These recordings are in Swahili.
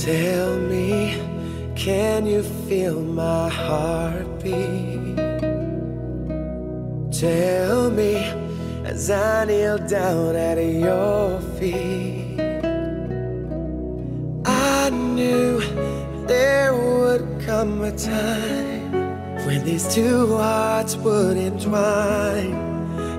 Tell me, can you feel my heartbeat? Tell me, as I kneel down at your feet. I knew there would come a time when these two hearts would entwine.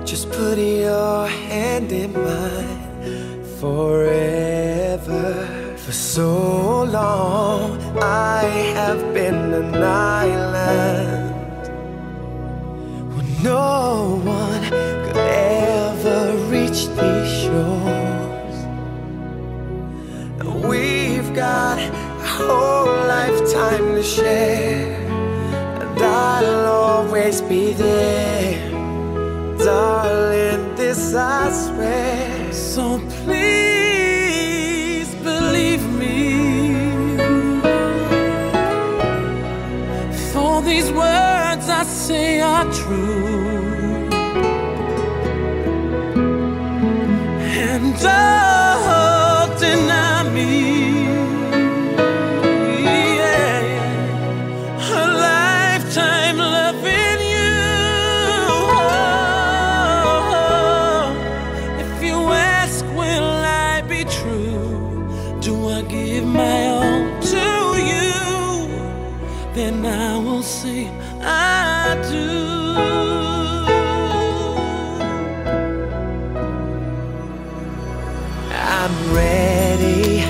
Just put your hand in mine forever. For so long I have been an island where no one could ever reach these shores. And we've got a whole lifetime to share, and I'll always be there, darling, this I swear. So please believe me, for these words I say are true, and don't deny me. Yeah, a lifetime loving you. If you ask, will I be true? Do I give my all to you? Then I will say I do. I'm ready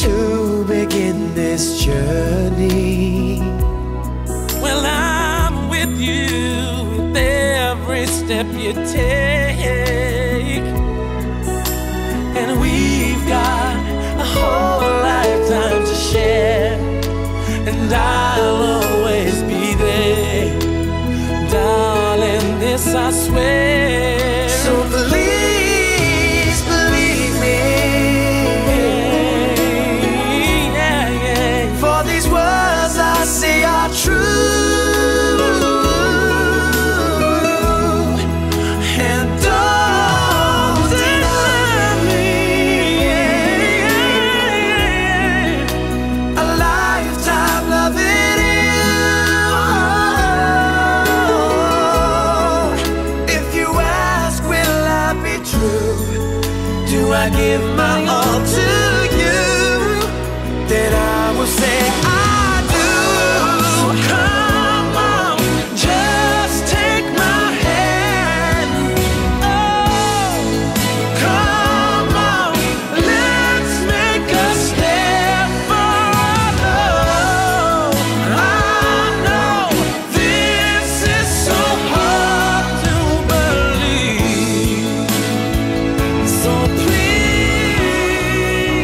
to begin this journey. Well, I'm with you with every step you take, and we've got a whole lifetime to share, and I'll always be there, darling, this I swear. So please believe me, yeah, yeah. For these words I say are true, and don't deny me. Yeah, a lifetime loving you. If you ask, will I be true? Do I give my all to you? Then I will say I do. So come on, just take my hand. Oh, come on, let's make a step forward. I know this is so hard to believe.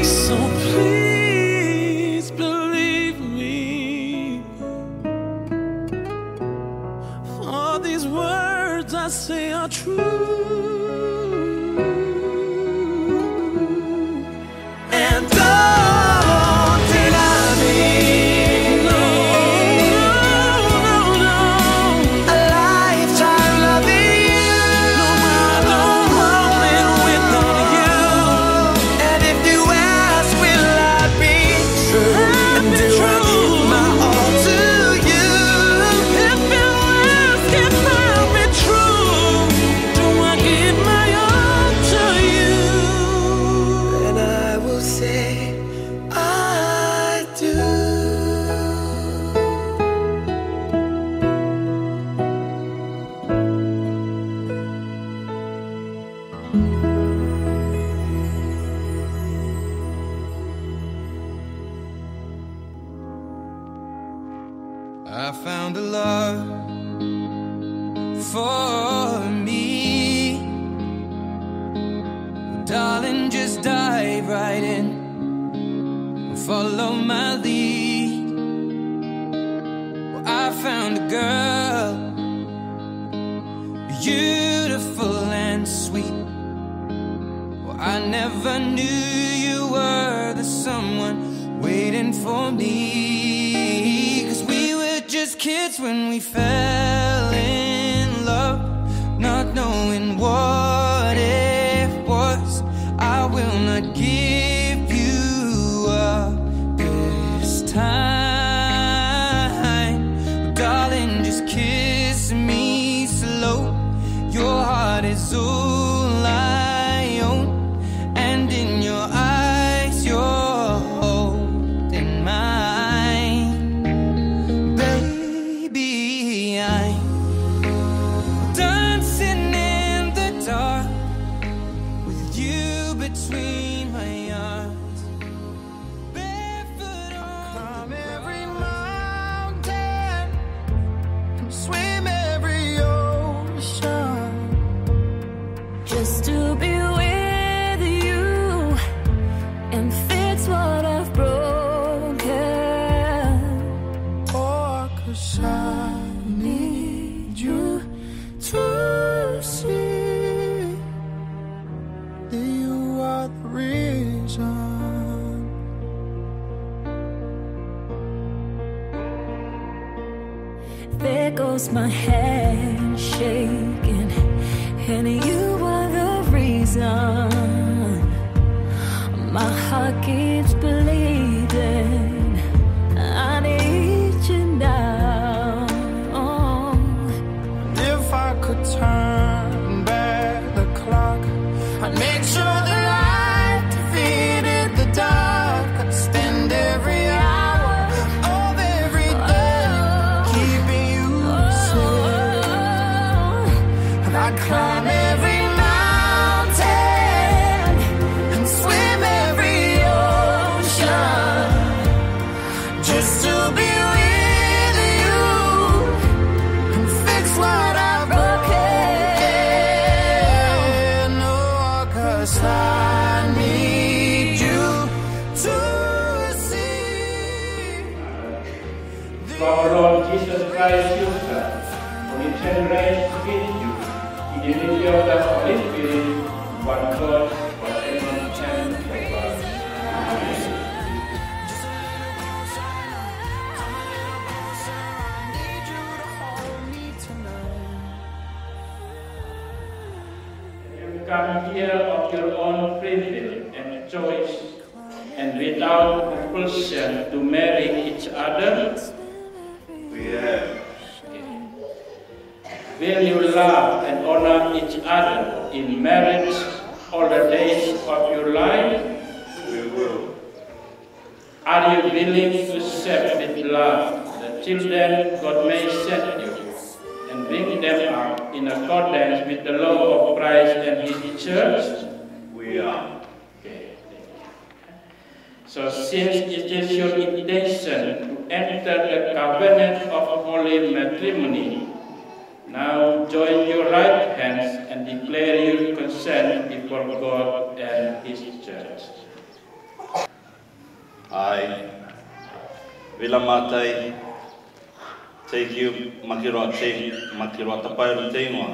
So please believe me. All these words I say are true, and don't deny me. No, no, no, a lifetime loving you. No, I don't want it without you. And if you ask, will I be true? And do I give my all to you? If you ask if I'll be true, do I give my all to you? And I will say I do. I found a love for me. Darling, just dive right in and follow my lead. Well, I found a girl, beautiful and sweet. Well, I never knew you were the someone waiting for me. 'Cause we were just kids when we fell in love, not knowing what it was. I will not give you up. heart is all I own, and in your eyes you're holding mine. Baby, I'm dancing in the dark with you between my arms, barefoot on every mountain, swim every ocean, just to be with you and fix what I've broken. oh, 'cause I need you to see that you are the reason. There goes my hand shaking, and you are the reason. My heart keeps bleeding. I need you now. If I could turn back the clock, I'd make sure the light defeated the dark. I'd spend every hour of every day keeping you safe. And I'd climb every mountain and swim every ocean just to be with you and fix what I've broken. Oh, 'cause I need you to see. Our Lord Jesus Christ, your Son, who lives and reigns with you in the unity of the Holy Spirit, one God, forever and ever. Amen. You come here of your own free will and choice, and without compulsion to marry each other. We have. Will you love and honor each other in marriage all the days of your life? We will. Are you willing to serve with love the children God may send you and bring them up in accordance with the law of Christ and His church? We are. Okay. So since it is your intention to enter the covenant of holy matrimony, now join your right hands and declare your consent before God and His church. I, Wilamatai, take you, Makiroa Tapairu Teinoa,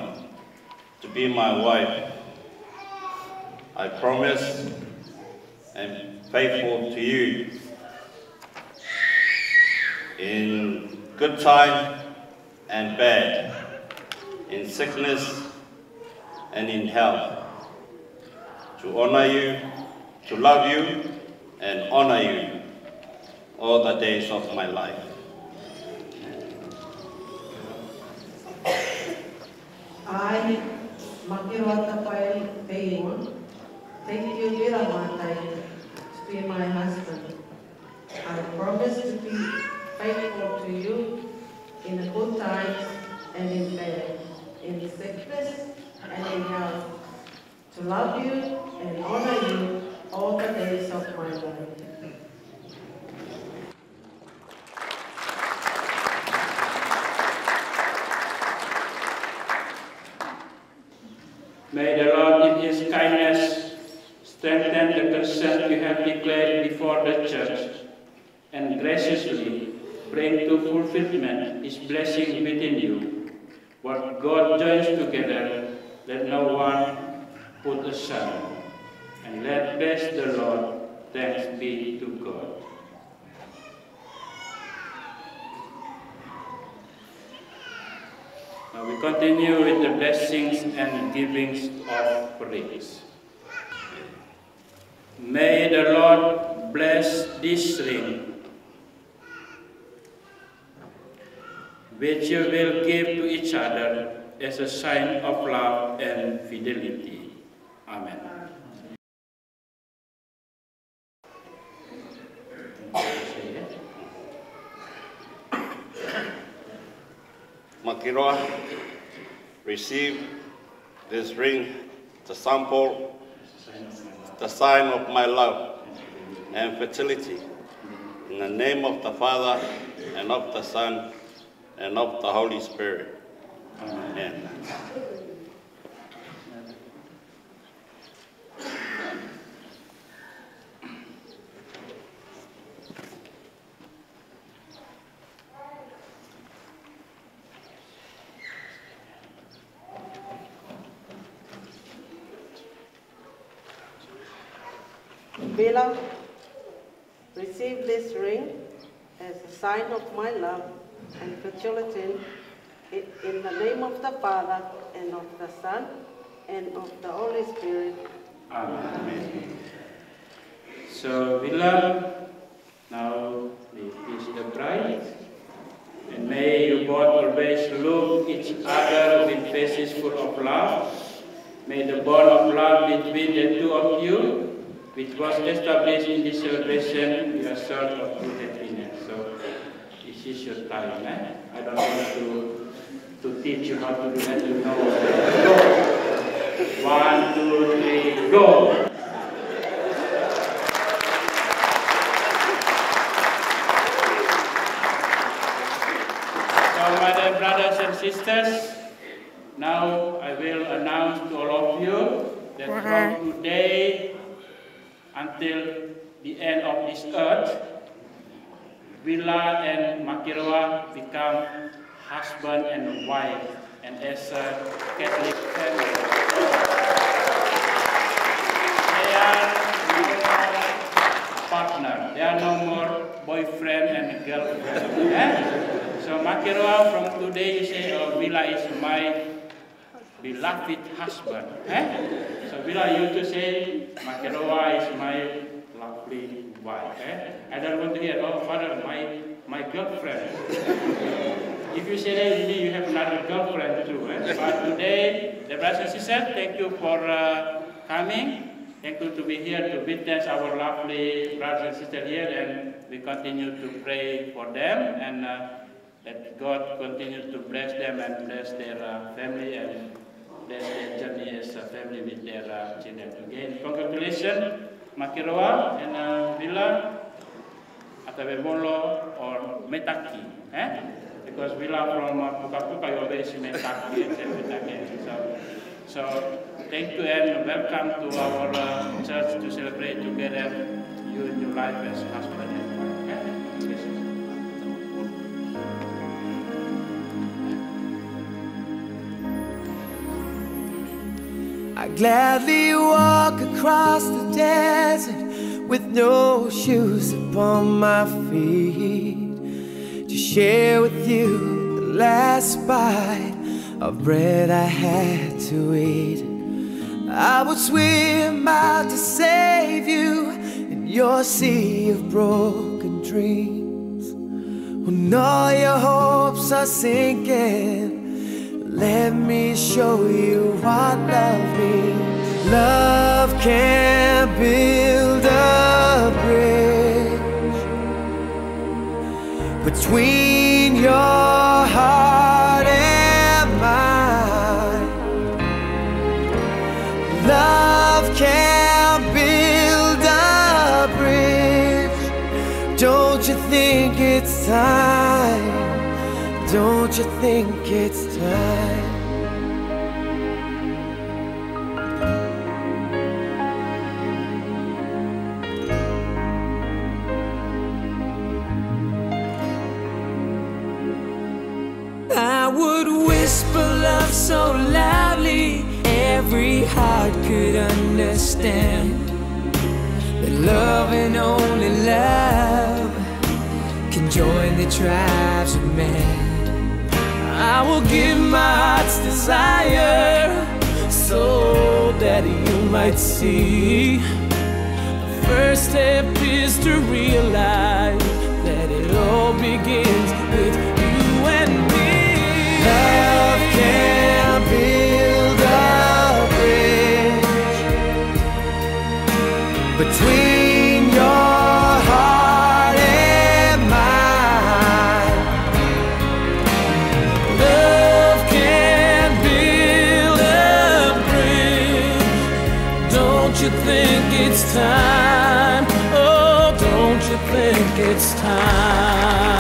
to be my wife. I promise and faithful to you in good time and bad, in sickness and in health, to honor you, to love you, and honor you all the days of my life. I, Makiroa Tapairu, take you, Wilamatai, to be my husband. I promise to be faithful to you in the good times and in bad, in sickness and in health, to love you and honor you all the days of my life. May the Lord in His kindness strengthen the consent you have declared before the church and graciously bring to fulfillment His blessing within you. What God joins together, let no one put aside. And let bless the Lord, thanks be to God. Now we continue with the blessings and givings offerings. May the Lord bless this ring, which you will give to each other as a sign of love and fidelity. Amen. Makiroa, receive this ring, the sample, the sign of my love and fertility. In the name of the Father, and of the Son, and of the Holy Spirit. Amen. Beloved, receive this ring as a sign of my love and fertility in the name of the Father, and of the Son, and of the Holy Spirit. Amen. So, beloved, now this is the bride, and may you both always look each other with faces full of love. May the bond of love between the two of you, which was established in this celebration, be a source of true happiness. So, this is your time. I don't want to teach you how to do that. You know. Go. 1, 2, 3, go. So, my dear brothers and sisters, now I will announce to all of you that from today until the end of this earth, Villa and Makiroa become husband and wife, and as a Catholic family. They are no more partner. They are no more boyfriend and girlfriend. So Makiroa, from today you say, oh, Villa is my beloved husband. So Villa, you to say, Makiroa is my lovely wife. I don't want to hear, oh, father, my girlfriend. If you say that, maybe you have another girlfriend too. But today, the brothers and sisters, thank you for coming. Thank you to be here to witness our lovely brothers and sisters here, and we continue to pray for them, and that God continues to bless them and bless their family and bless their journey as a family with their children. Again, congratulations, Makiroa and Villa, Atabemolo or Metaki. Because we are from Pukapuka, you always Metaki and so thank you and welcome to our church to celebrate together you in your life as husband and wife. I gladly walk across the desert with no shoes upon my feet, to share with you the last bite of bread I had to eat. I would swim out to save you in your sea of broken dreams. When all your hopes are sinking, let me show you what love means. Love can build a bridge between your heart and mine. Love can build a bridge. Don't you think it's time? Don't you think it's time? I would whisper love so loudly every heart could understand that love and only love can join the tribes of man. I will give my heart's desire so that you might see. The first step is to realize that it all begins with you and me. Love can it's time? Oh, don't you think it's time?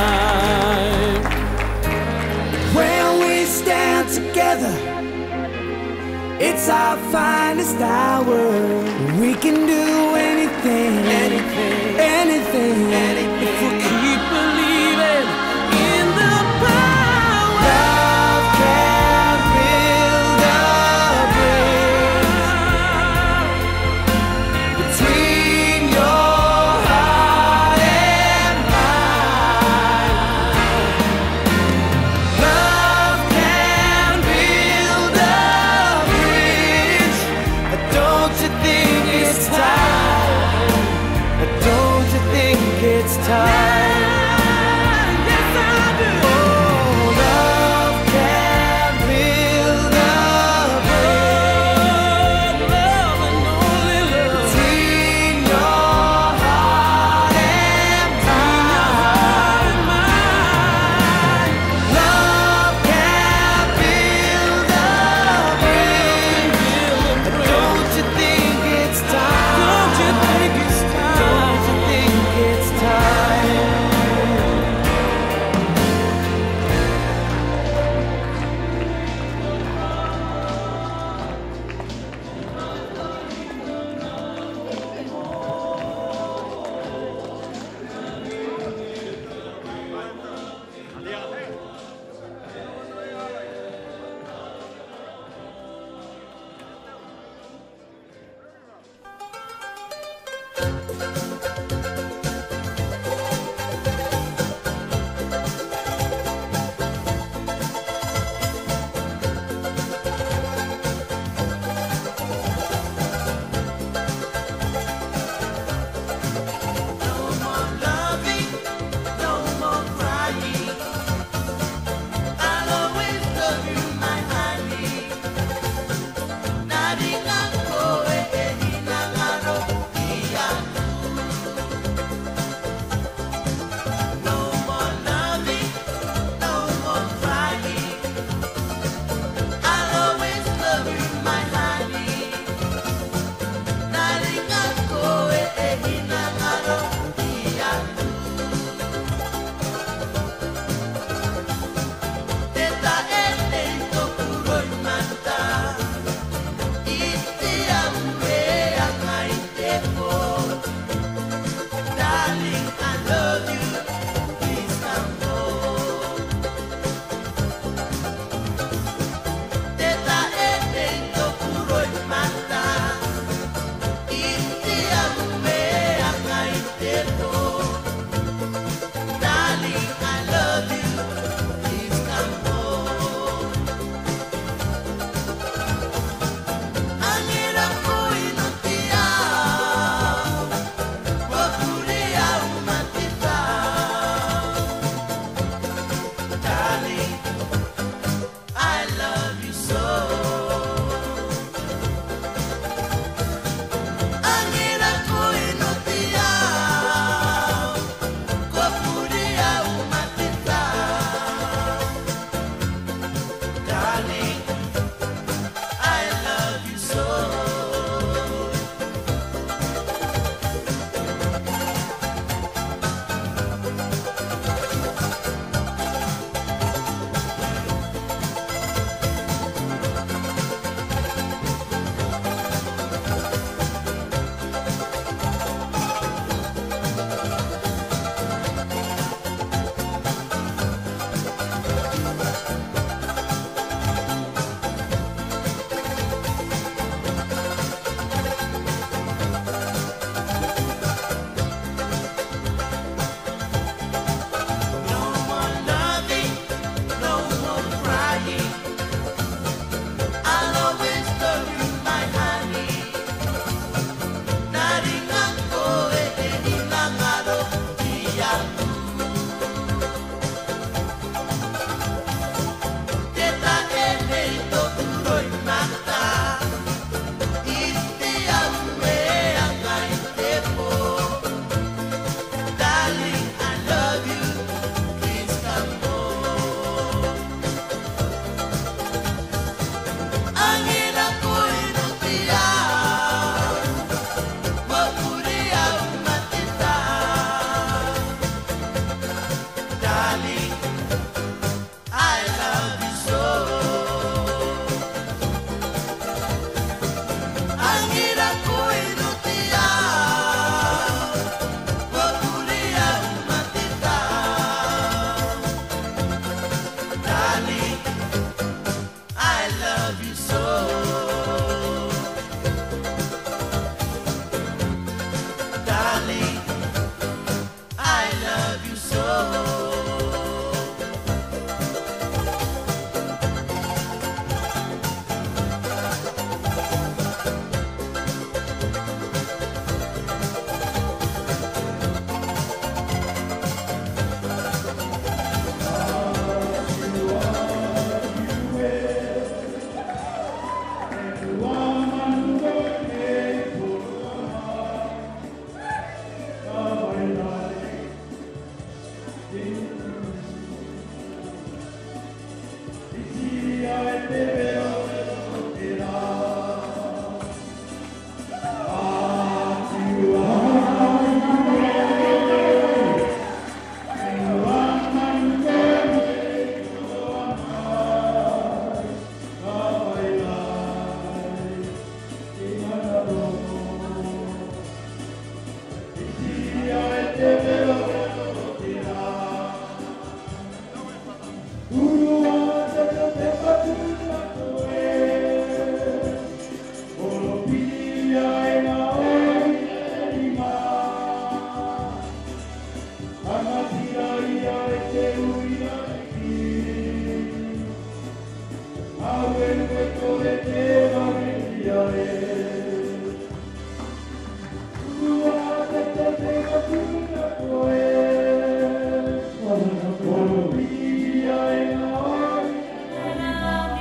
When we stand together, it's our finest hour. We can do anything, anything, if we keep believing in the power. Love can build a bridge between your heart and mine. Love can build a bridge. Don't you think it's time? Don't you think it's time?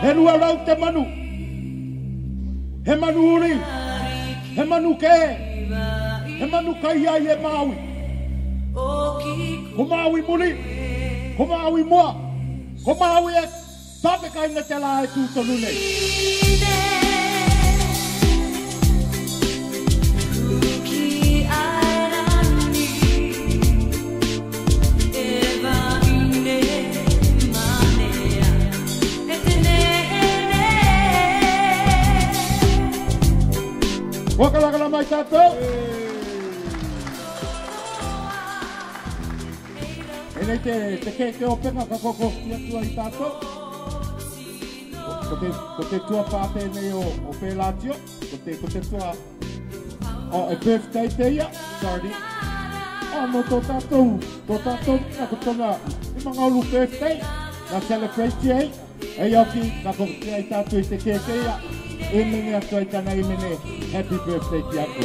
Henua rau te manu. He manu uri. He manu ke. He manu kai ai e Maui. Ko Maui muri. Ko Maui mua. Ko Maui e tape kai na te la e tūtonu nei. Wakalakala mai tātou. E nei te keke o penga ka koko kia tua i tātou. Ko te tua pāte nei o Peratio. Ko te tua o e birthday te ia. Sorry. No tō tātou. Tō tātou na ko tonga i mga ulu birthday. Na celebrate ei. E oki na koko kia i tātou i te keke ia. E mene atua i tana i mene happy birthday ki aku.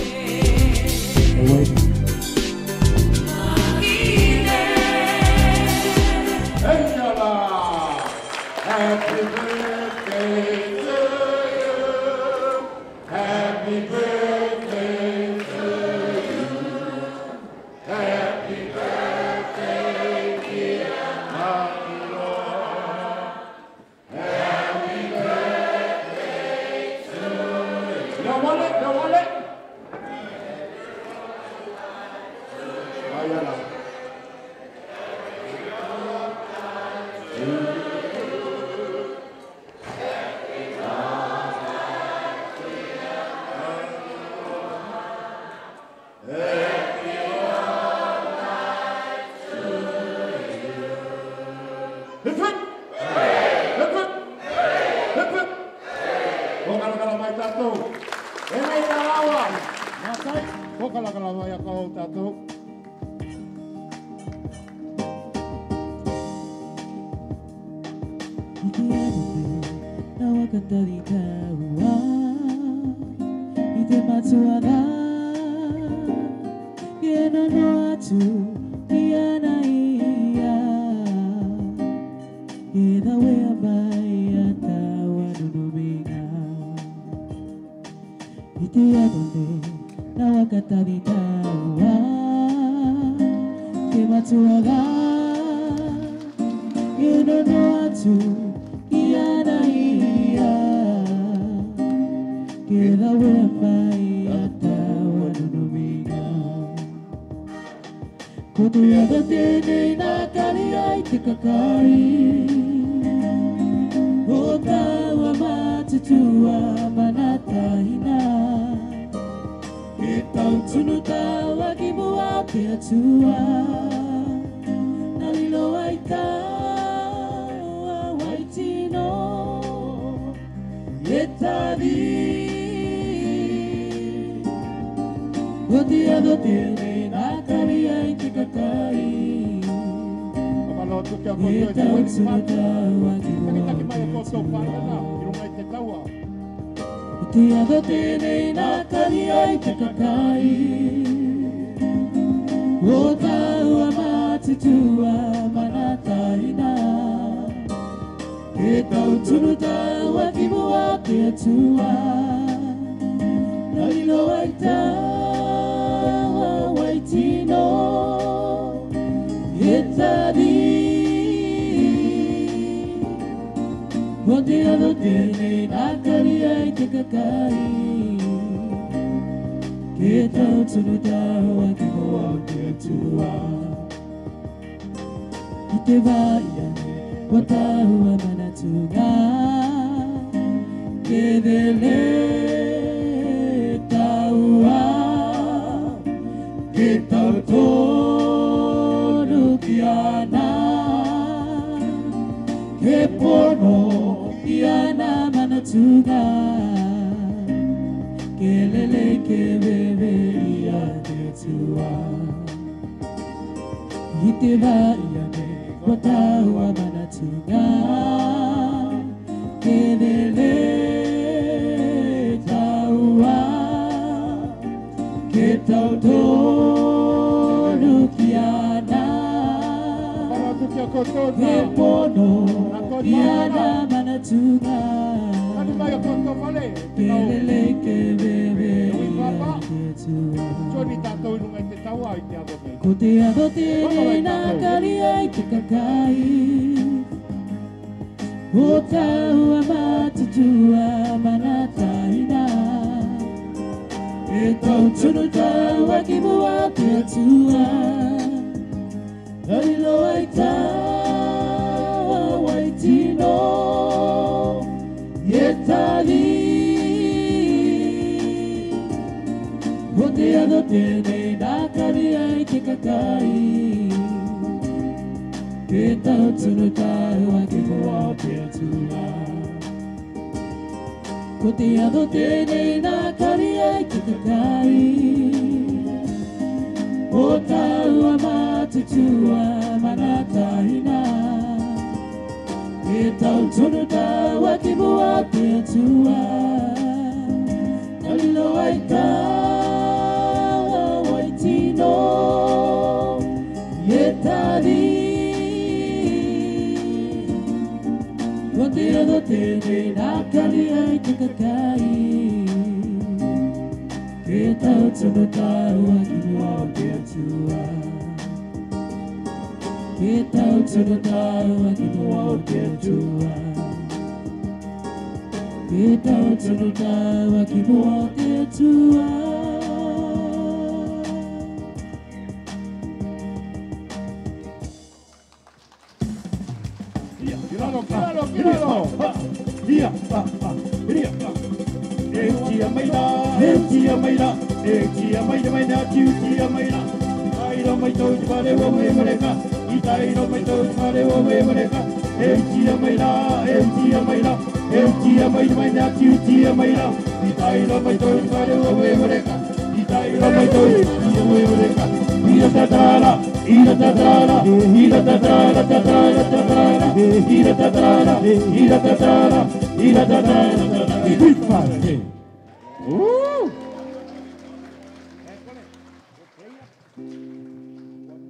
Angela, happy birthday to you. Happy birthday to you. Happy birthday, dear Makiroa. Happy birthday to you. No wallet. Ayala. Kelele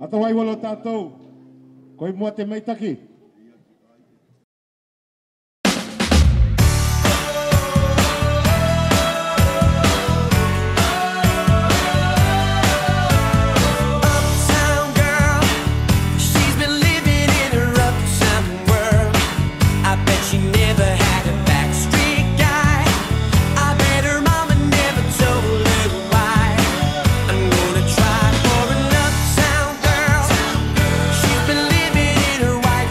Ata wai walo tātou, koe mua te meitaki. She's been living in her white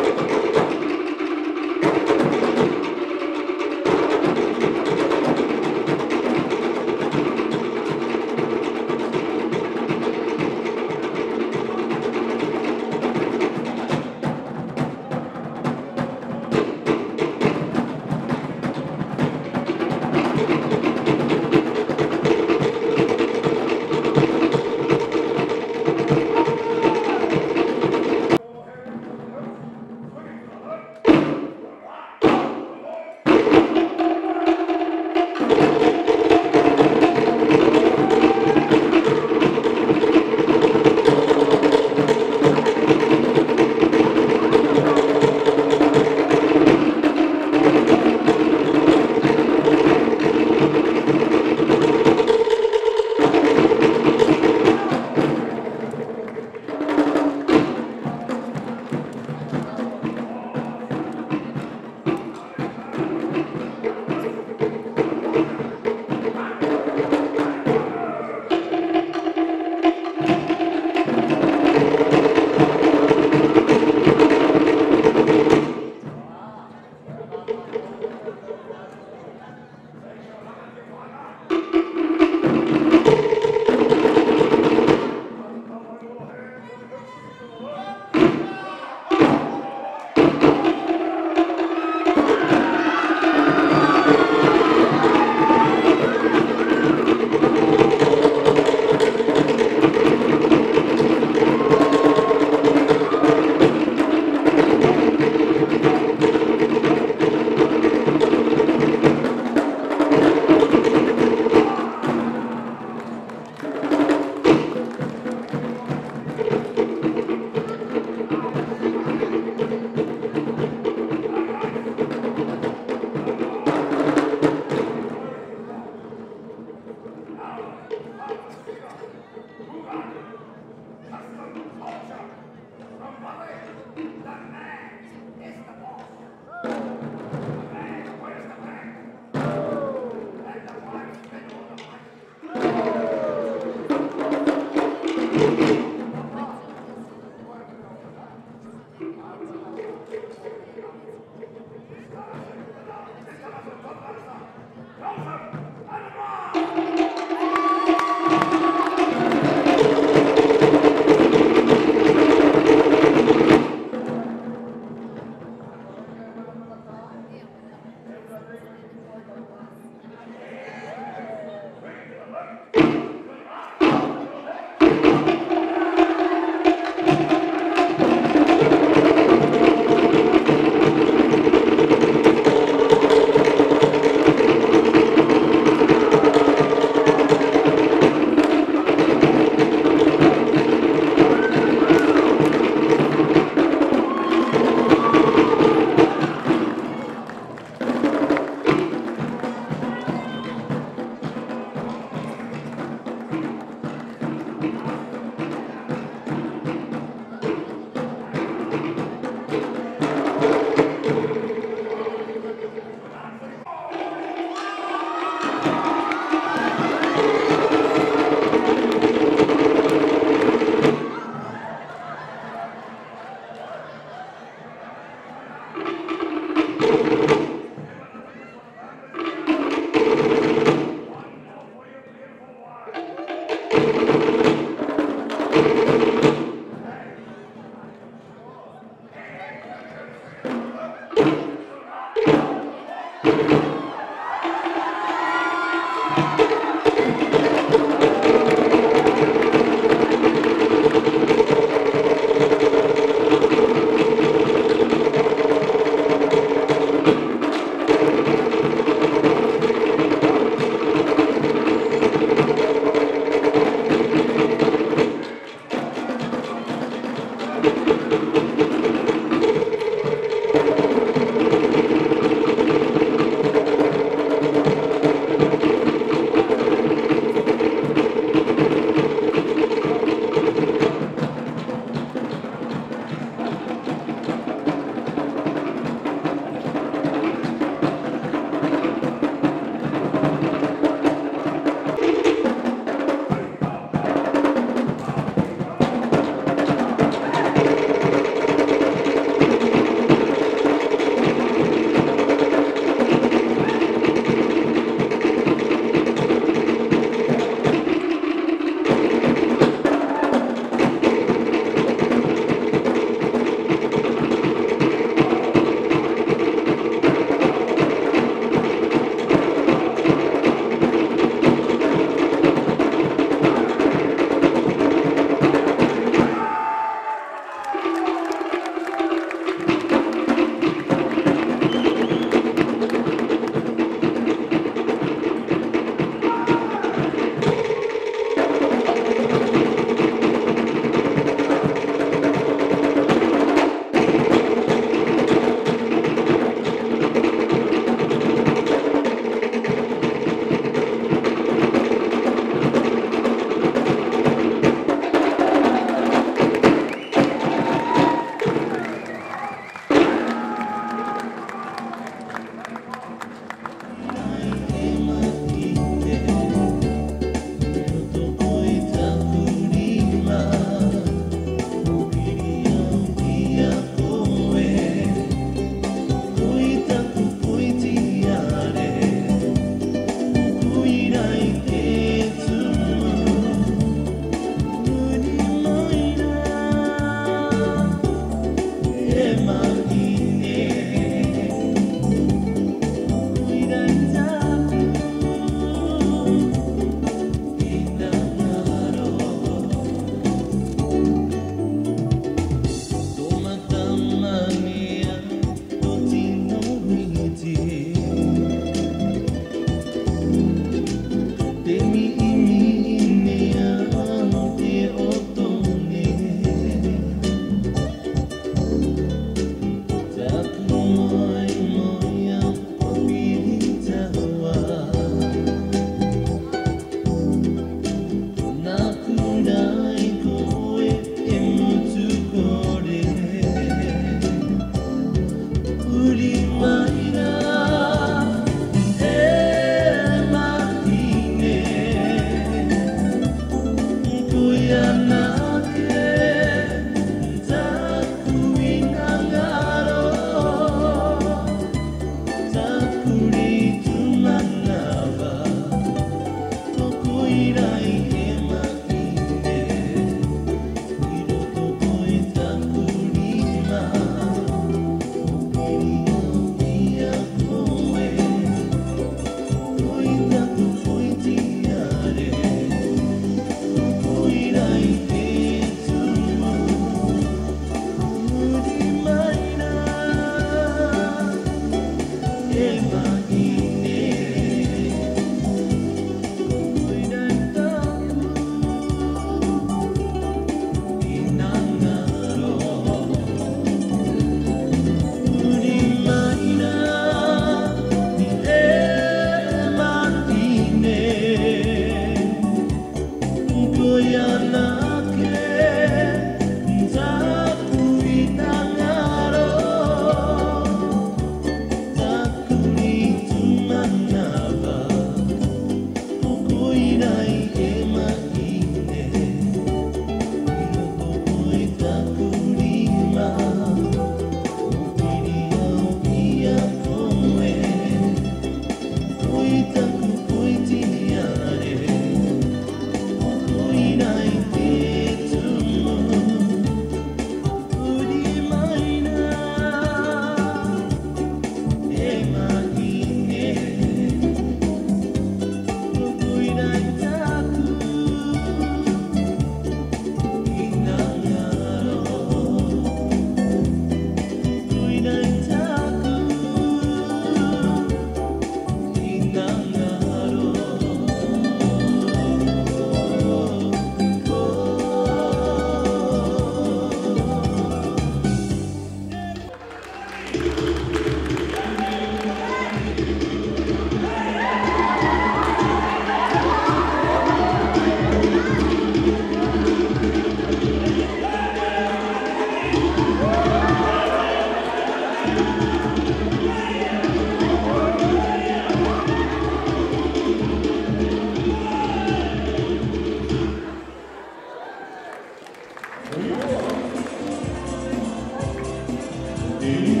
Yeah.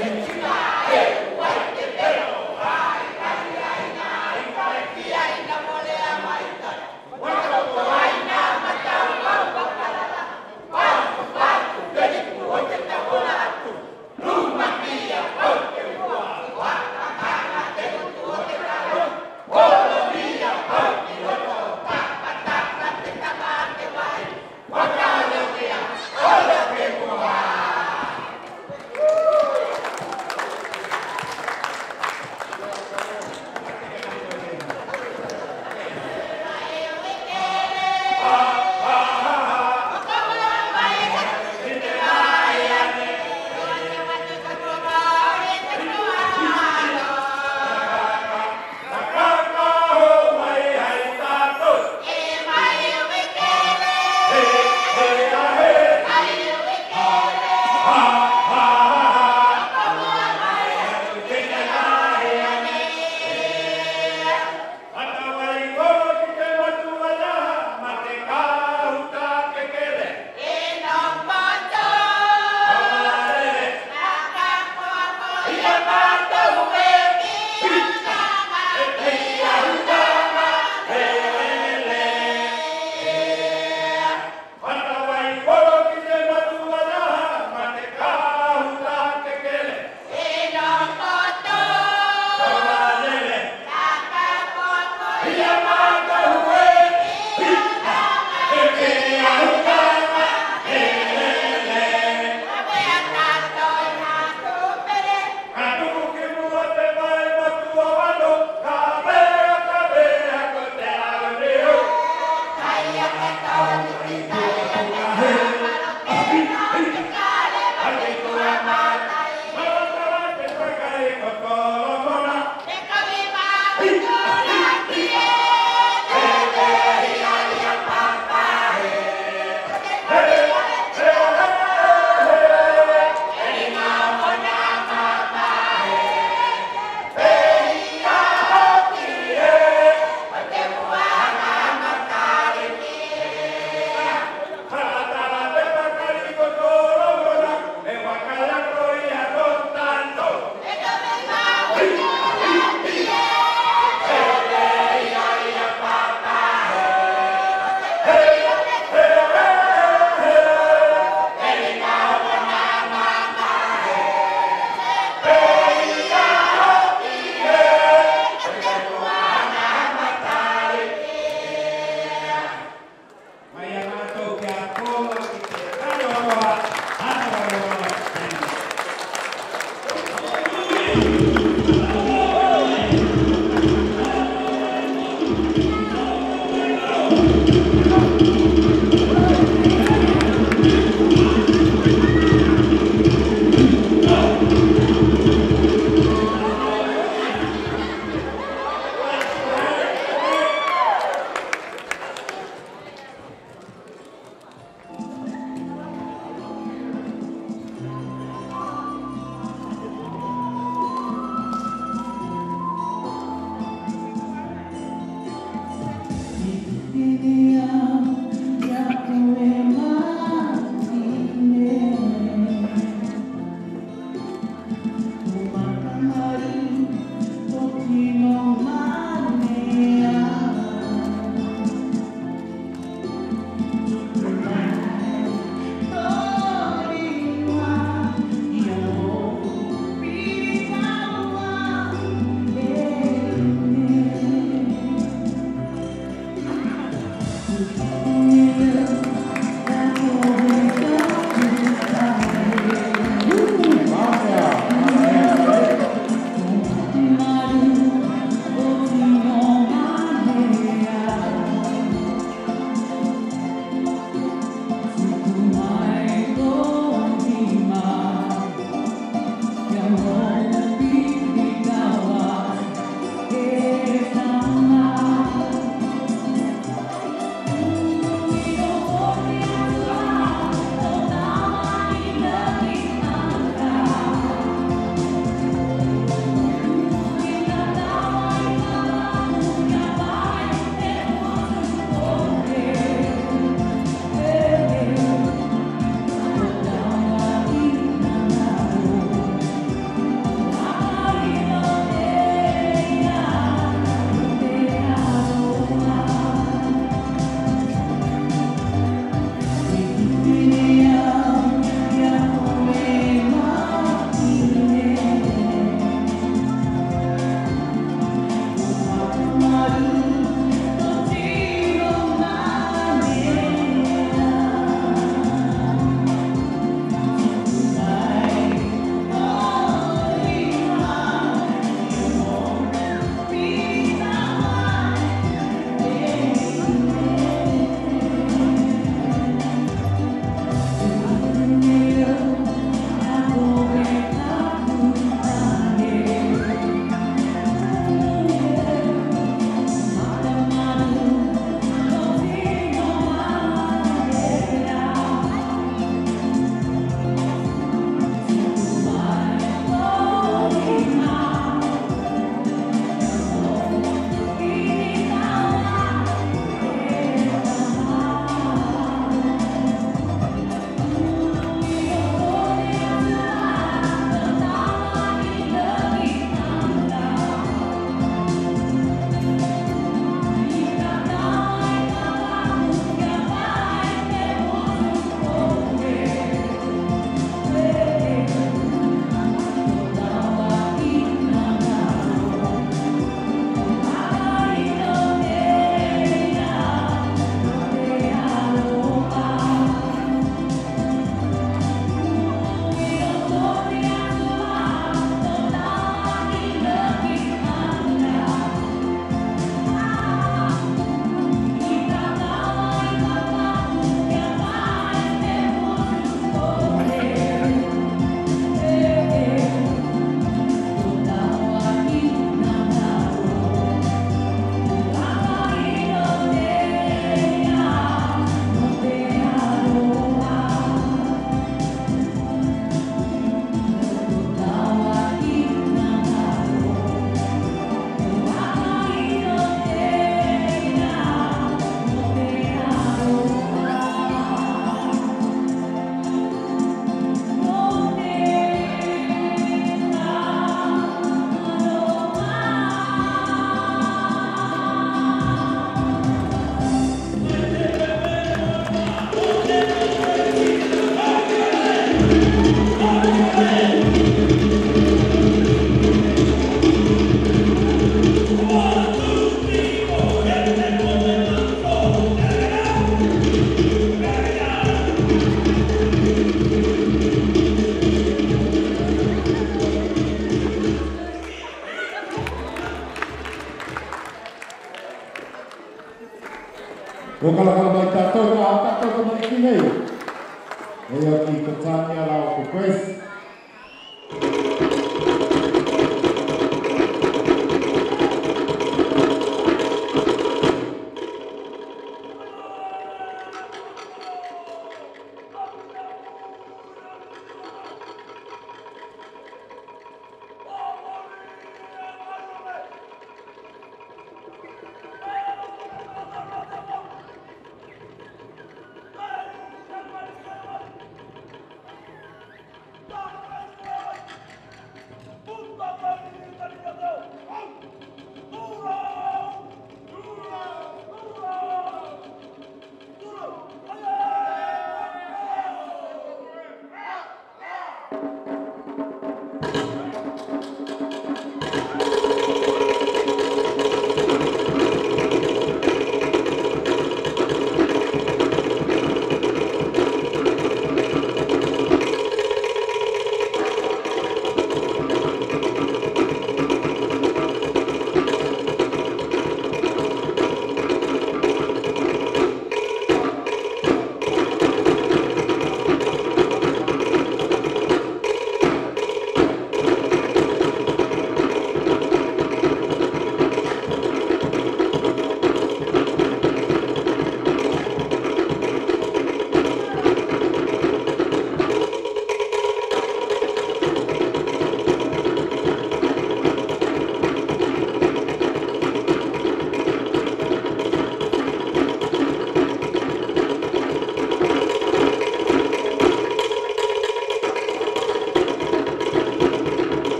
Makiroa Ko kalakala mai tātou rā, tātou ka mai ki nei. Hei o ki ka tānia rao ko Grace.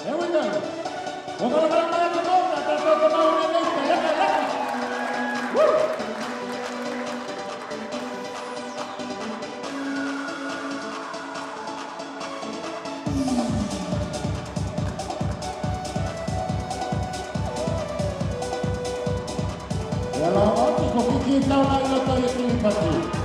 Here we go. We're going to let it go. That's what we're going to do. Woo! Kalau waktu kau tahu lagi lo tahu yang ini pasti.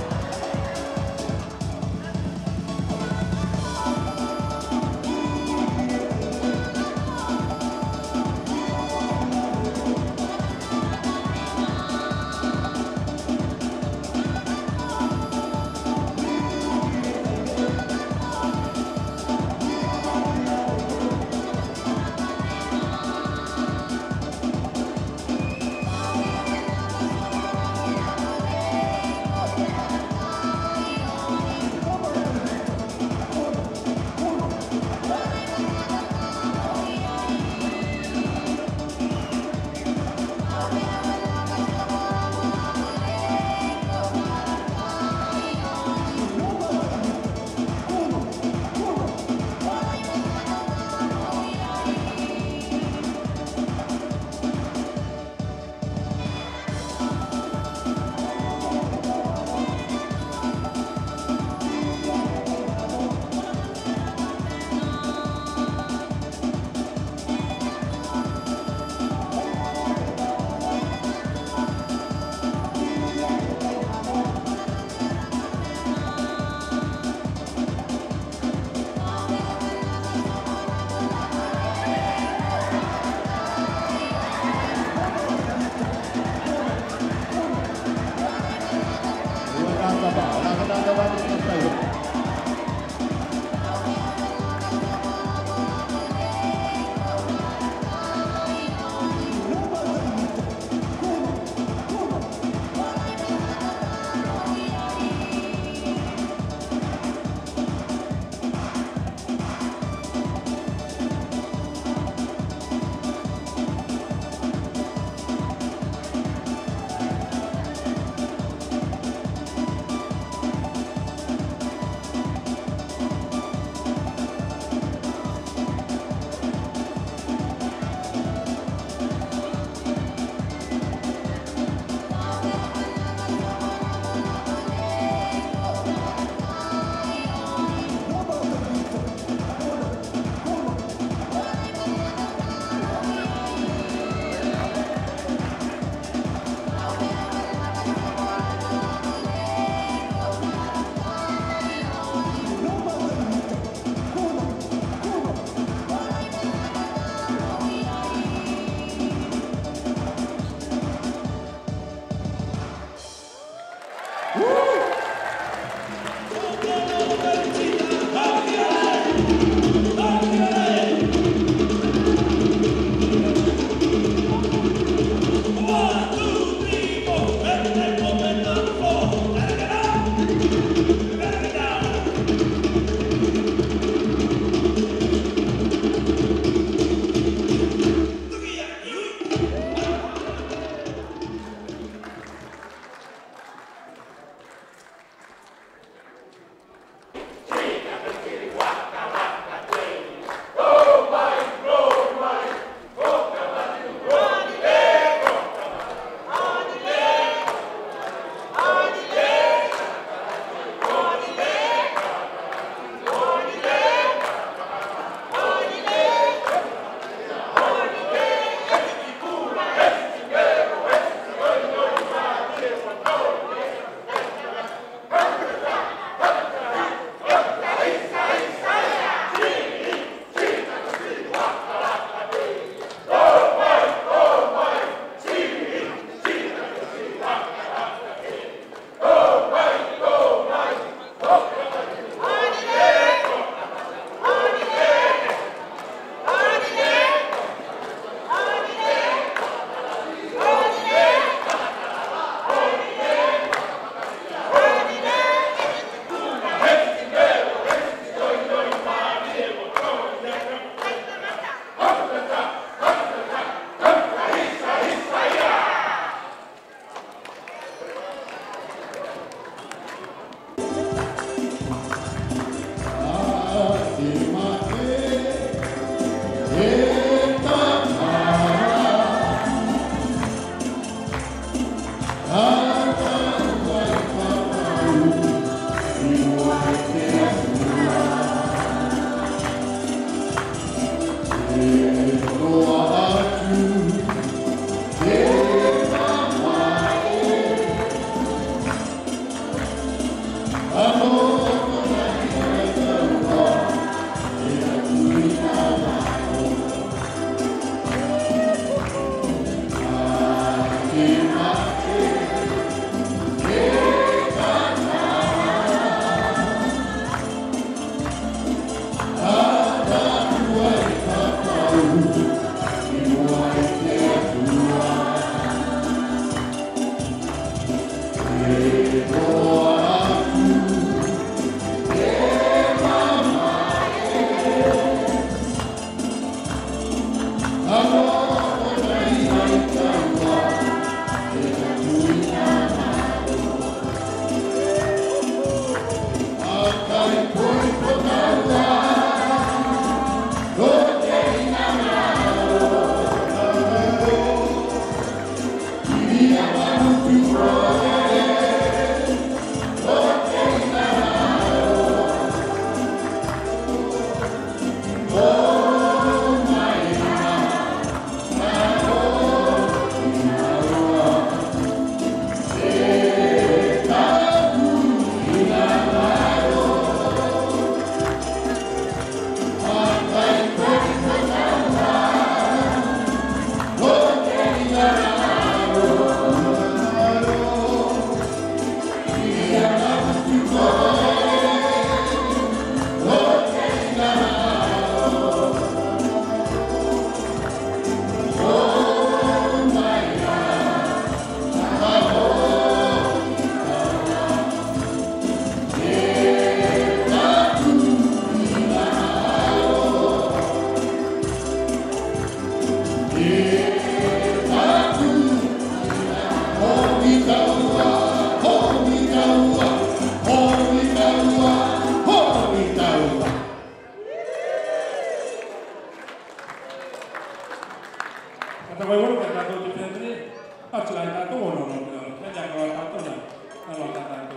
vai ora che tanto ti prende, faccio la tanto o no, che già con la tanto no, non la tanto.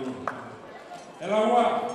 E la qua.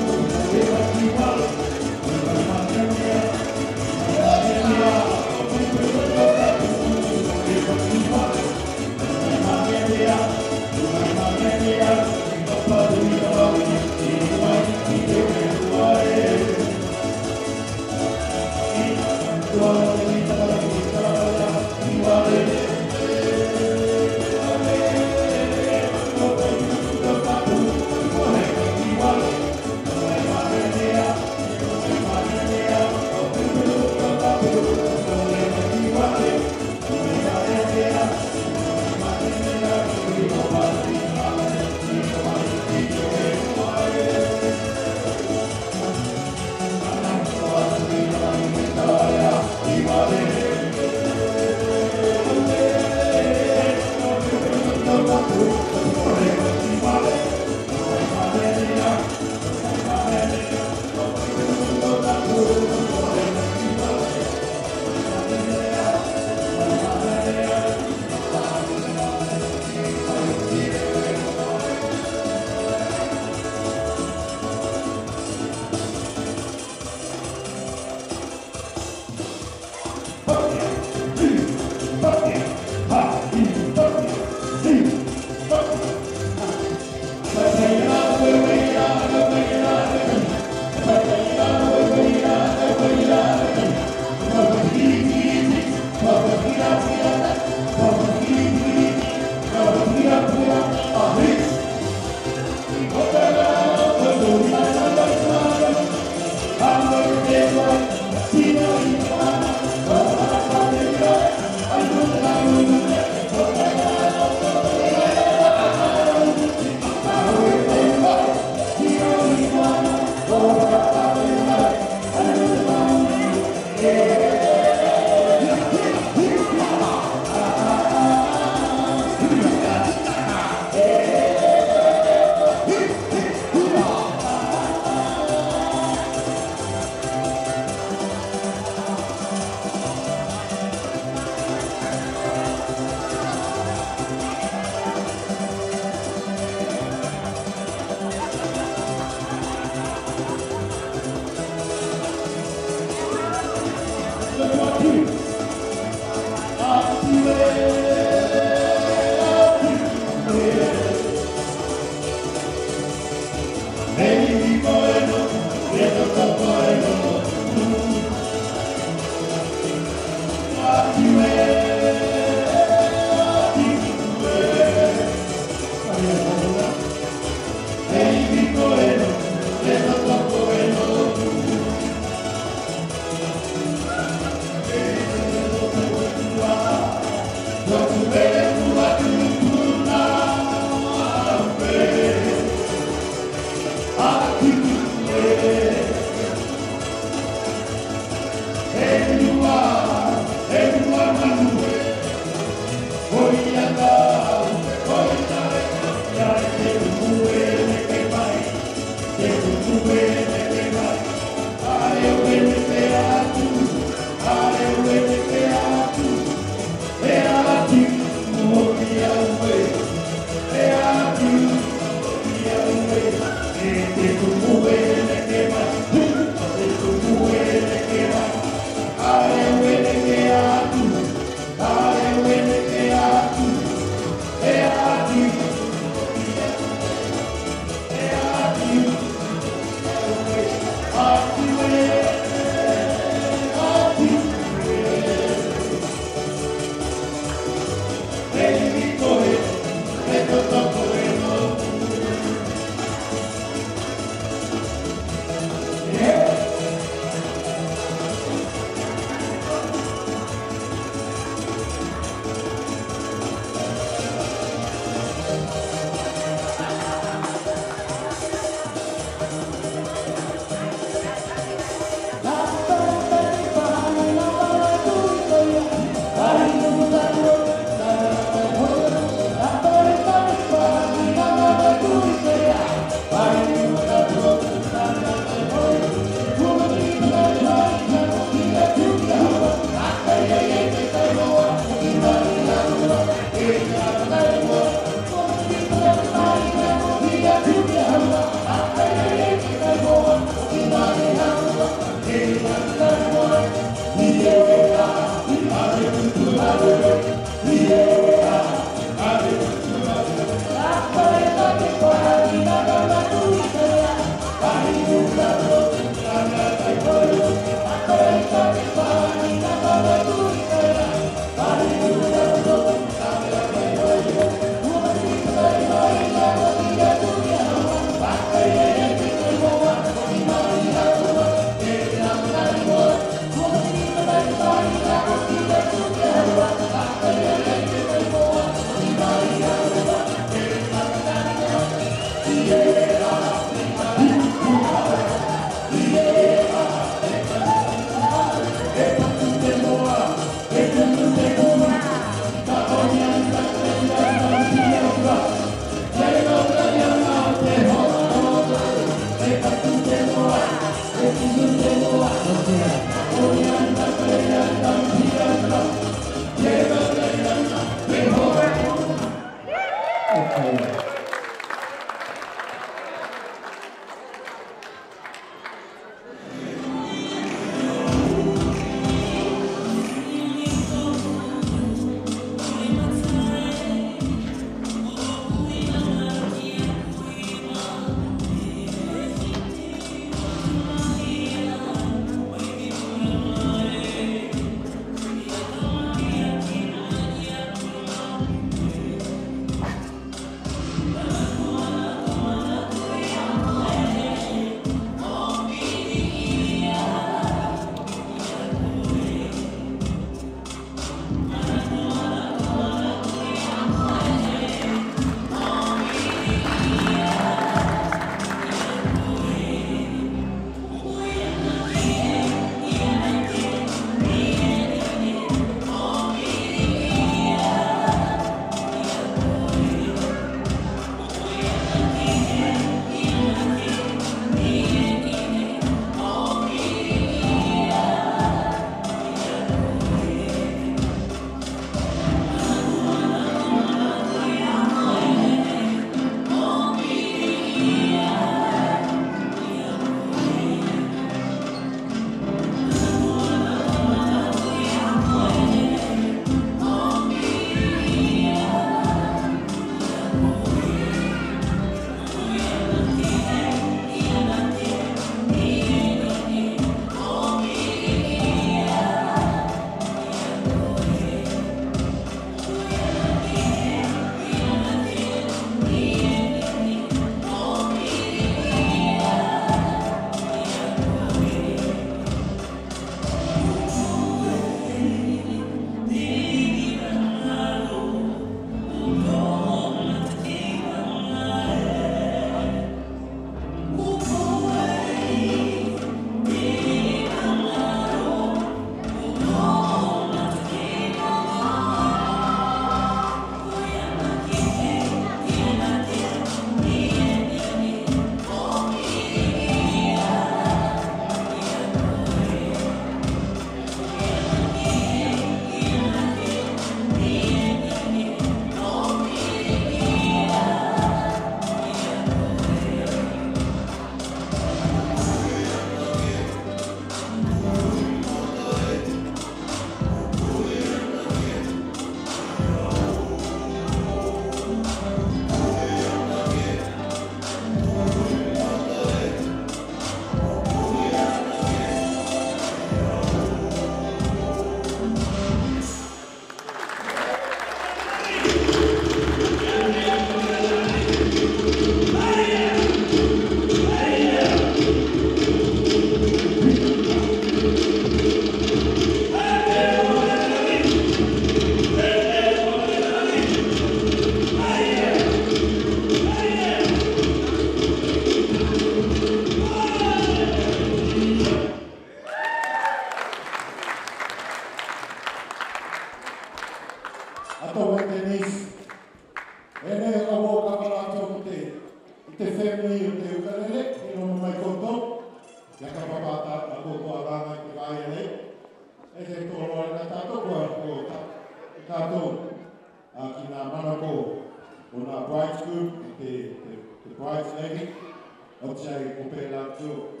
Peratio,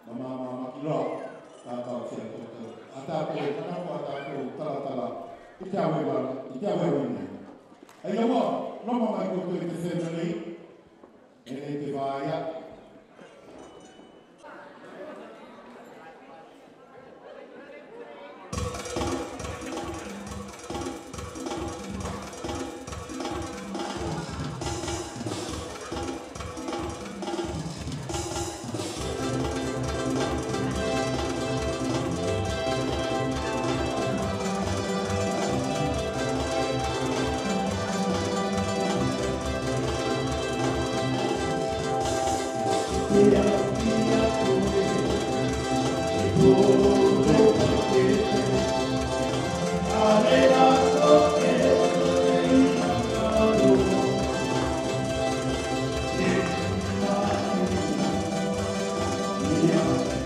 Makiroa, Yeah.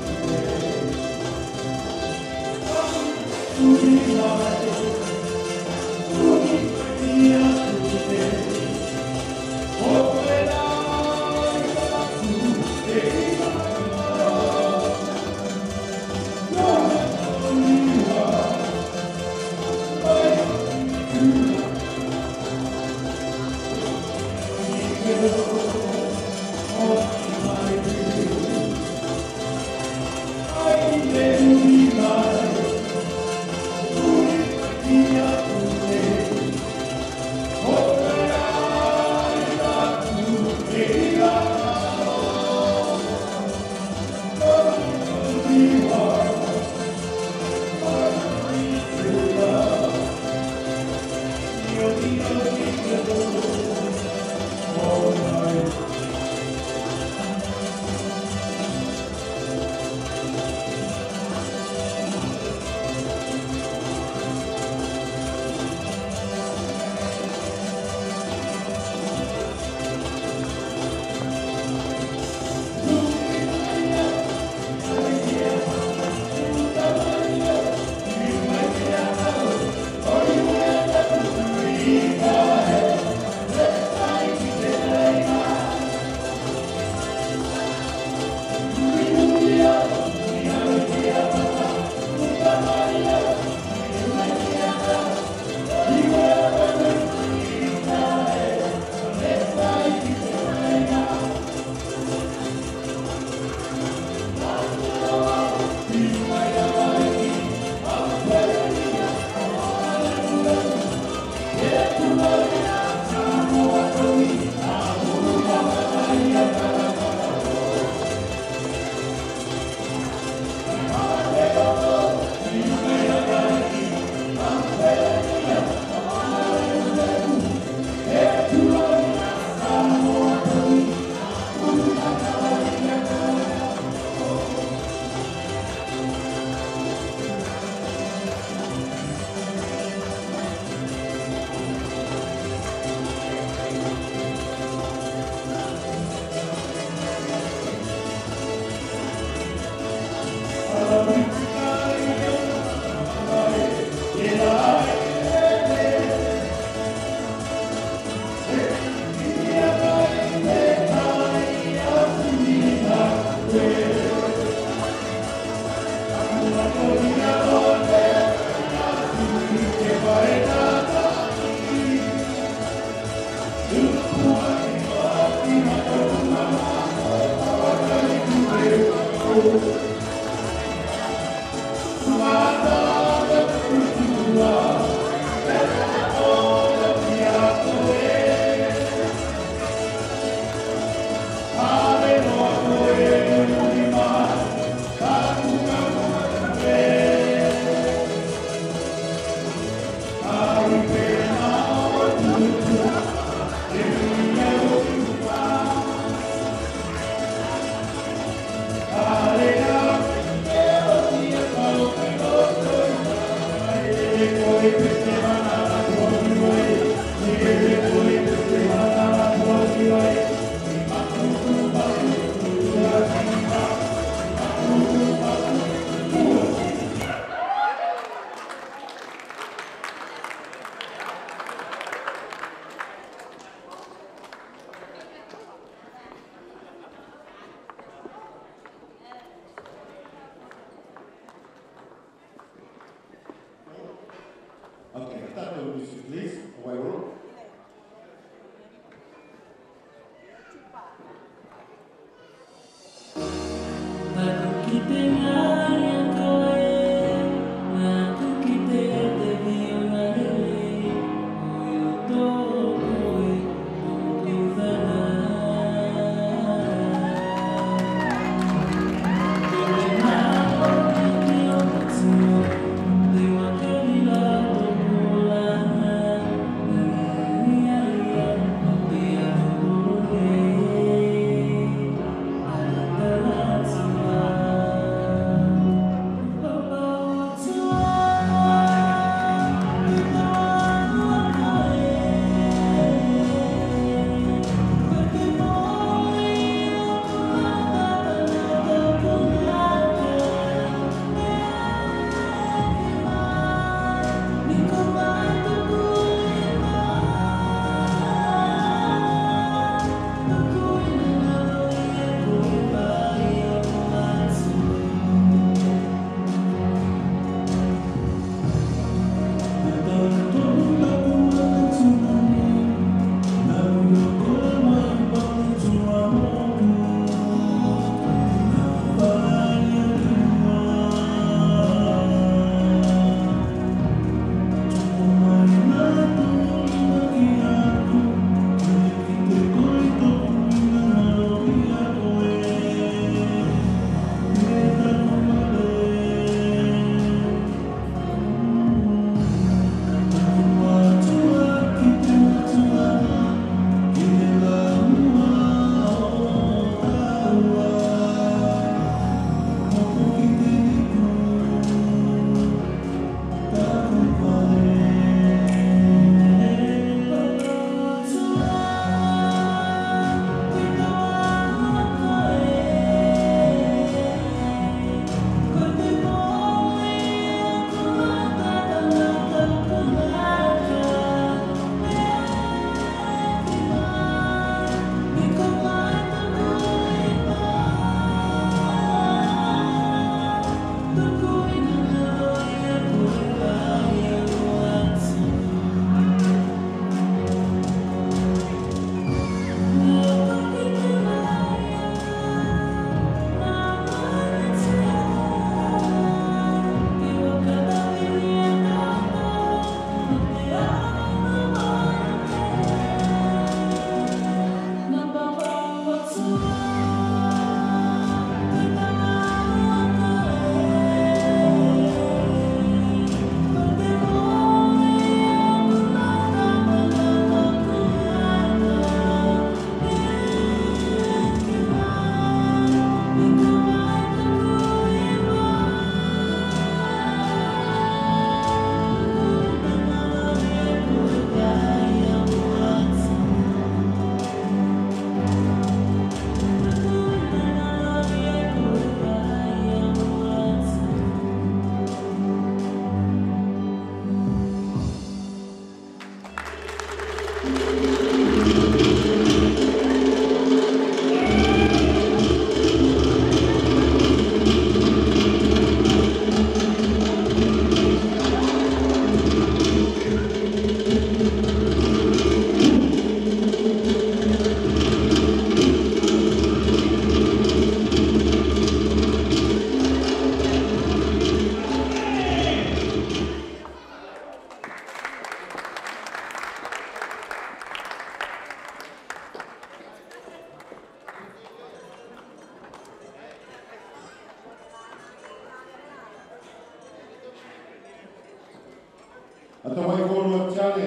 Ata mai koro tiare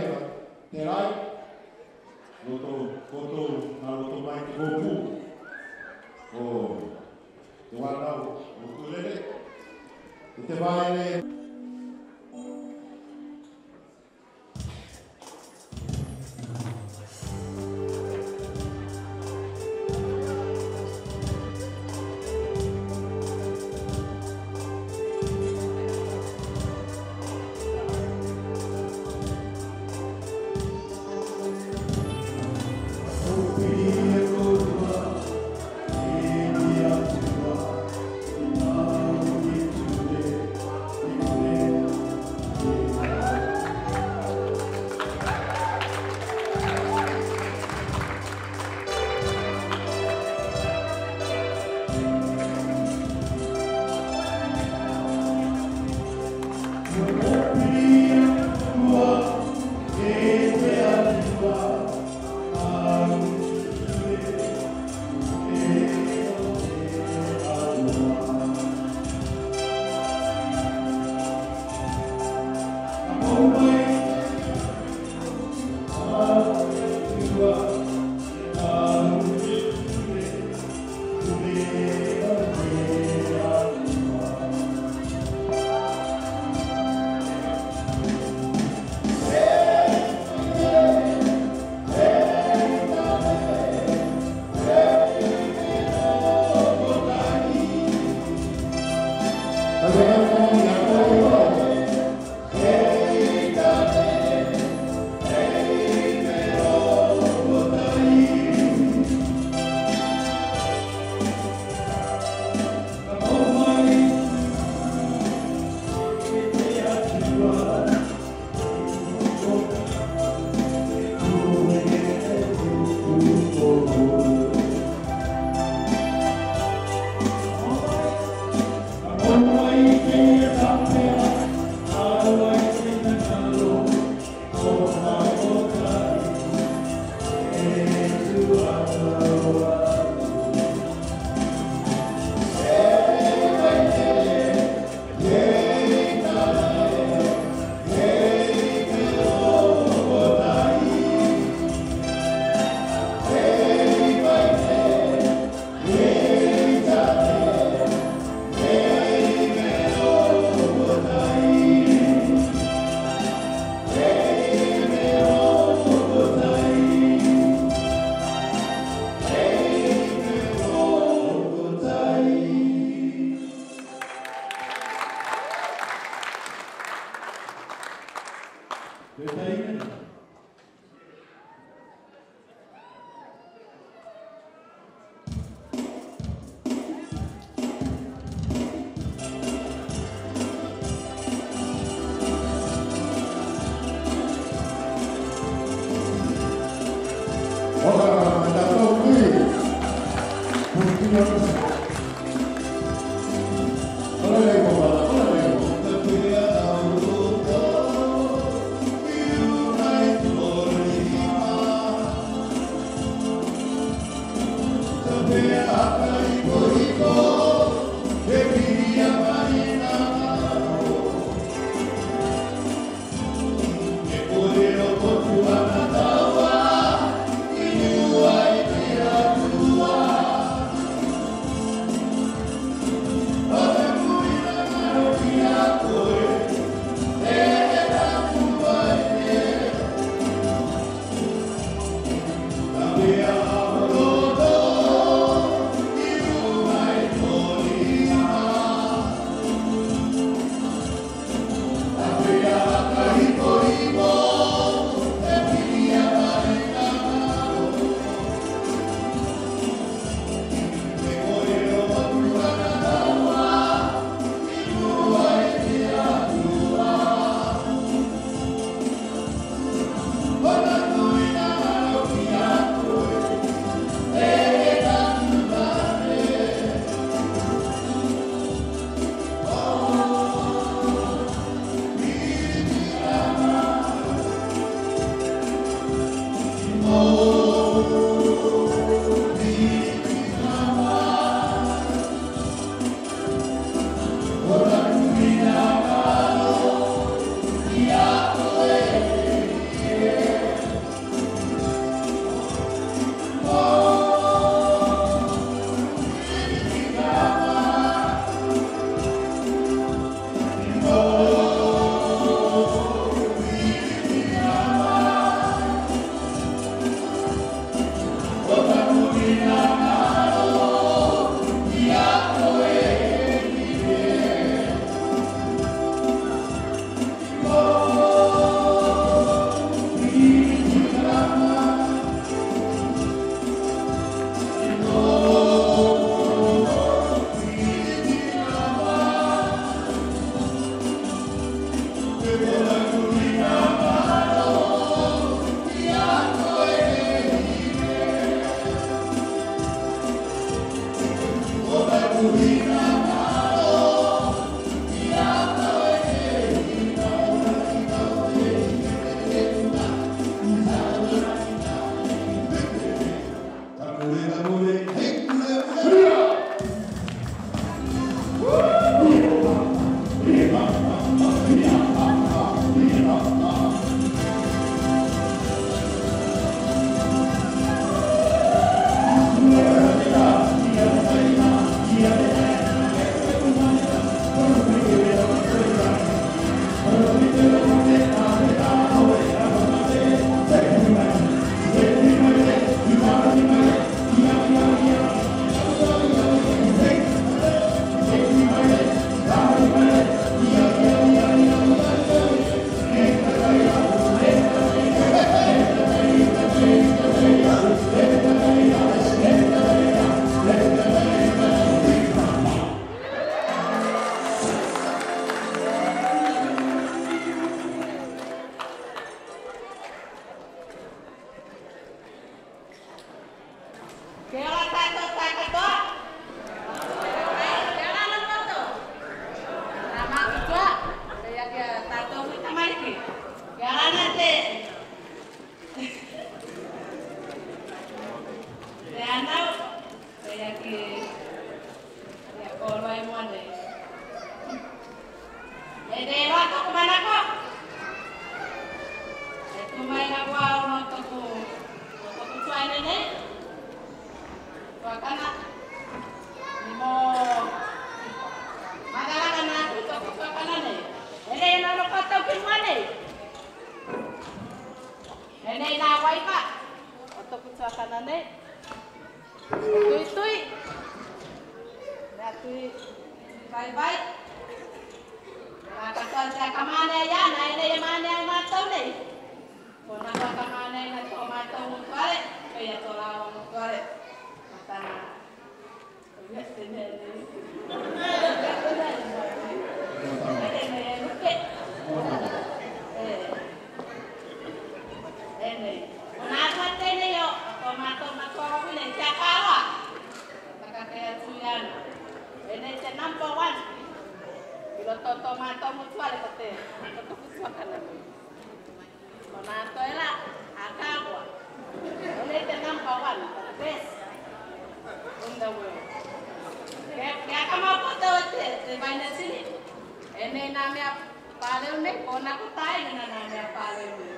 te rai. Loto koto na loto mai te kopu. O te wanau o kulere. Te vaere. tua kanane. Tui. Ya tui. Bye. Katuan saya kamane ya, na ini mana yang matau ni. Kona kamane na to matau mutwale, kaya to lawan mutwale. Matana. Yes, ini. Number one. Bila tomato mutual kate, toto kusuakan lagi. Tomato ela, akagua. Ini the number one, best in the world. Kaya kamu foto te banyak sini. Ini namanya paling ni, kona kutai dengan namanya paling ni.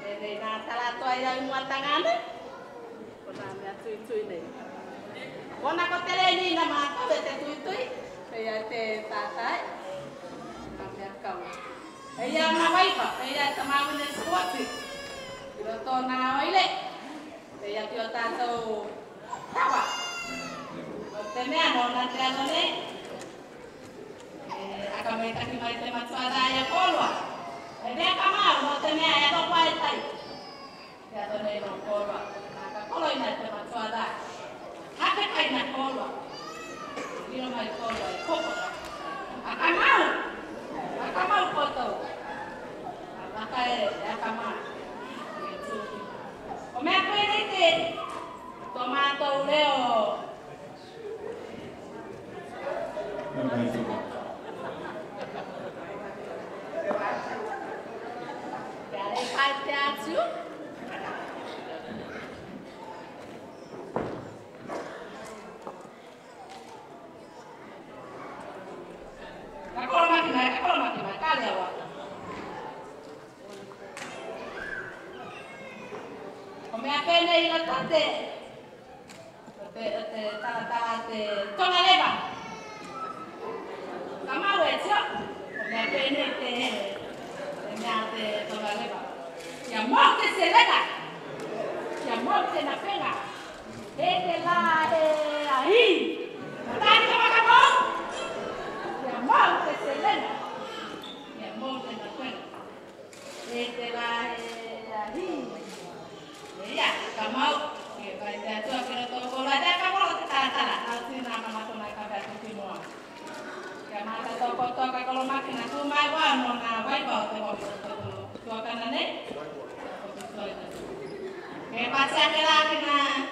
Ini natala tu ayah muat tangan ni, kona namanya tui ni. Kona kotele ni nama tu bete tui. Kaya te tatai, namanya kau. Kaya nawai pa, kaya tamawan na squati. Pero to nawai le, kaya tiyo tato tawa. Teme ano nanti ano le, akamay takimay te matsuada ya kolwa. Ebe akamao no teme ya to kwaitai. Ya to ne no kolwa. Akakoloy na te matsuada. Hake kai na kolwa. Dino mai kolwa, koko. Akamau koto. Akamau. O me akwelete tomato leo. Kare parte atsu. Kalau makin kali awak. Kami apa ni ilat ate tona leva. Kamu awak siap? Kami apa ni ate tona leva. Yang mau ke selena, yang mau ke napena. Lah ahi. Tadi kamu. Monte Selena, y el monte la cuenta. La ella, Kamau, que parece a todos que no todo por allá, Kamau, que está, así nada más con la cabeza continua. Que más te toca con la máquina, tú más guau, no nada, va te voy a tocar en él. Que pase a quedar que nada.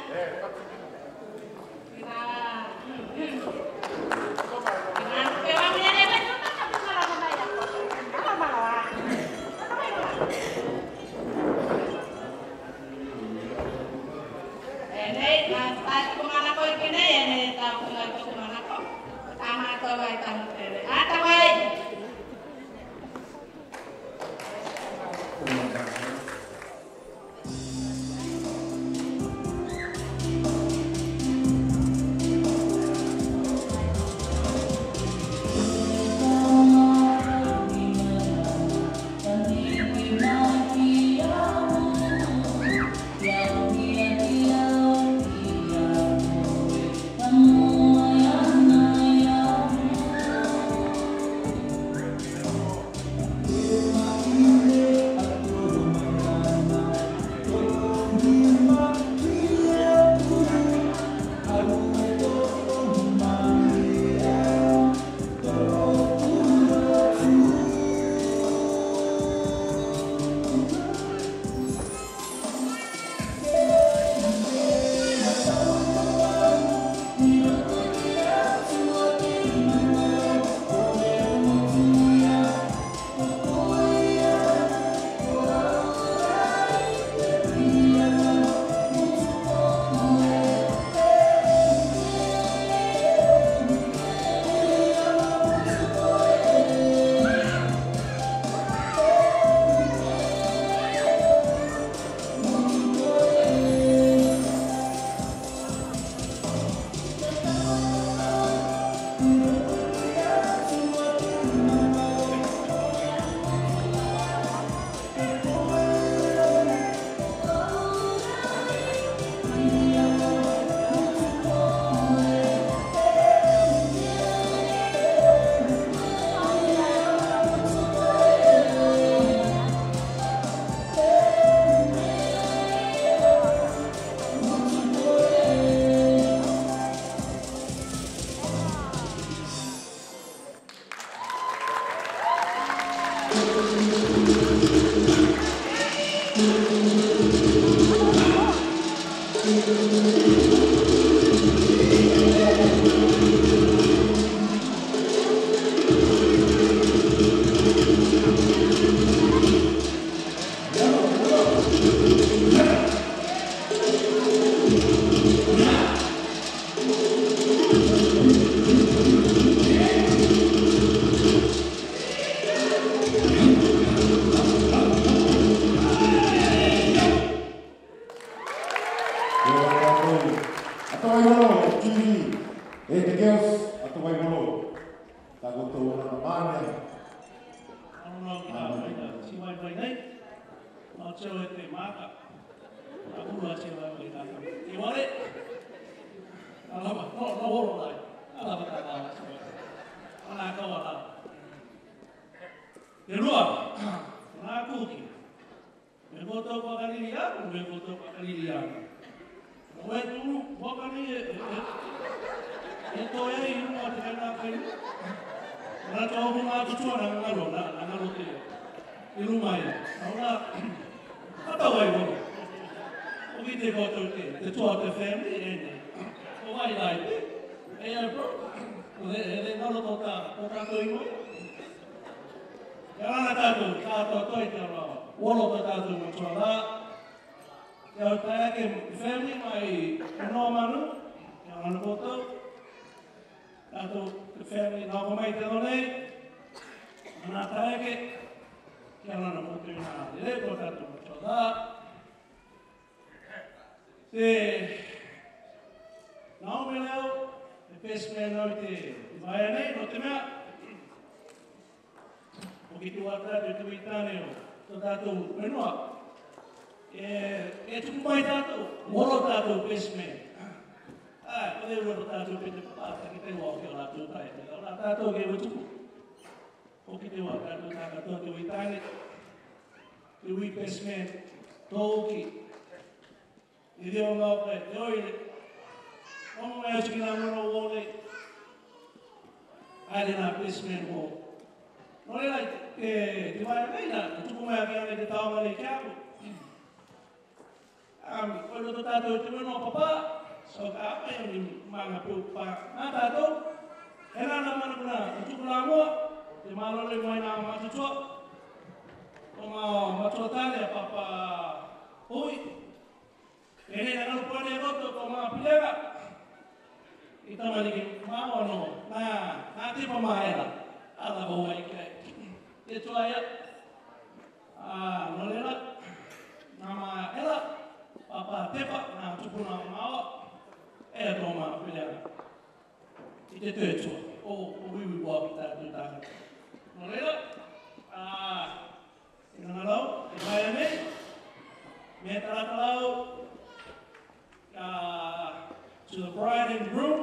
To the bride and groom,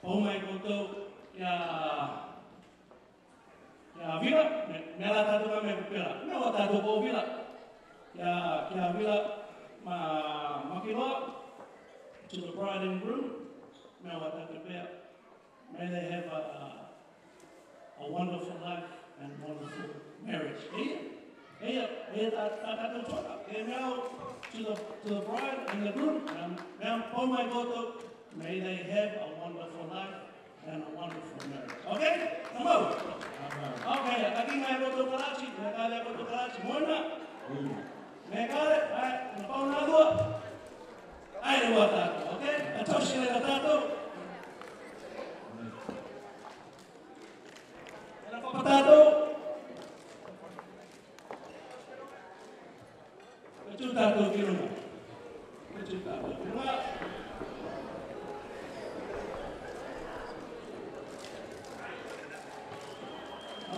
oh my God, ya vila, mela tatu kami kupela, mela tatu kau vila, ya vila Makiroa, to the bride and groom, mela tatu kupela, may they have a wonderful life and wonderful marriage. To the bride and the groom, oh my God, may they have a wonderful life and a wonderful marriage. Okay? Come on. Okay, aquí me hago tu karachi, me hago tu karachi. Mona? Me kare, ay, pa una dua. Ay, no tato, okay? Atoshi le tato. Era pa tato. Itu tato kilo. Itu tato kilo.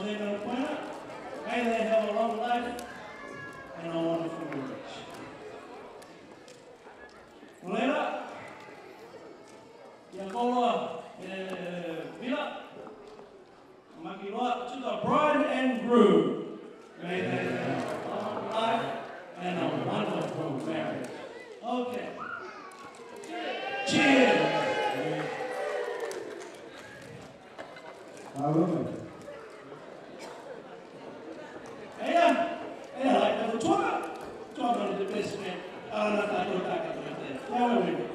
May they have a long life and a wonderful marriage. Mulera, Yakola, Vila, Makiroa, to the bride and groom. May they have a long life and a wonderful marriage. Okay. Cheers. na tātou tākato te. Kia ora wene.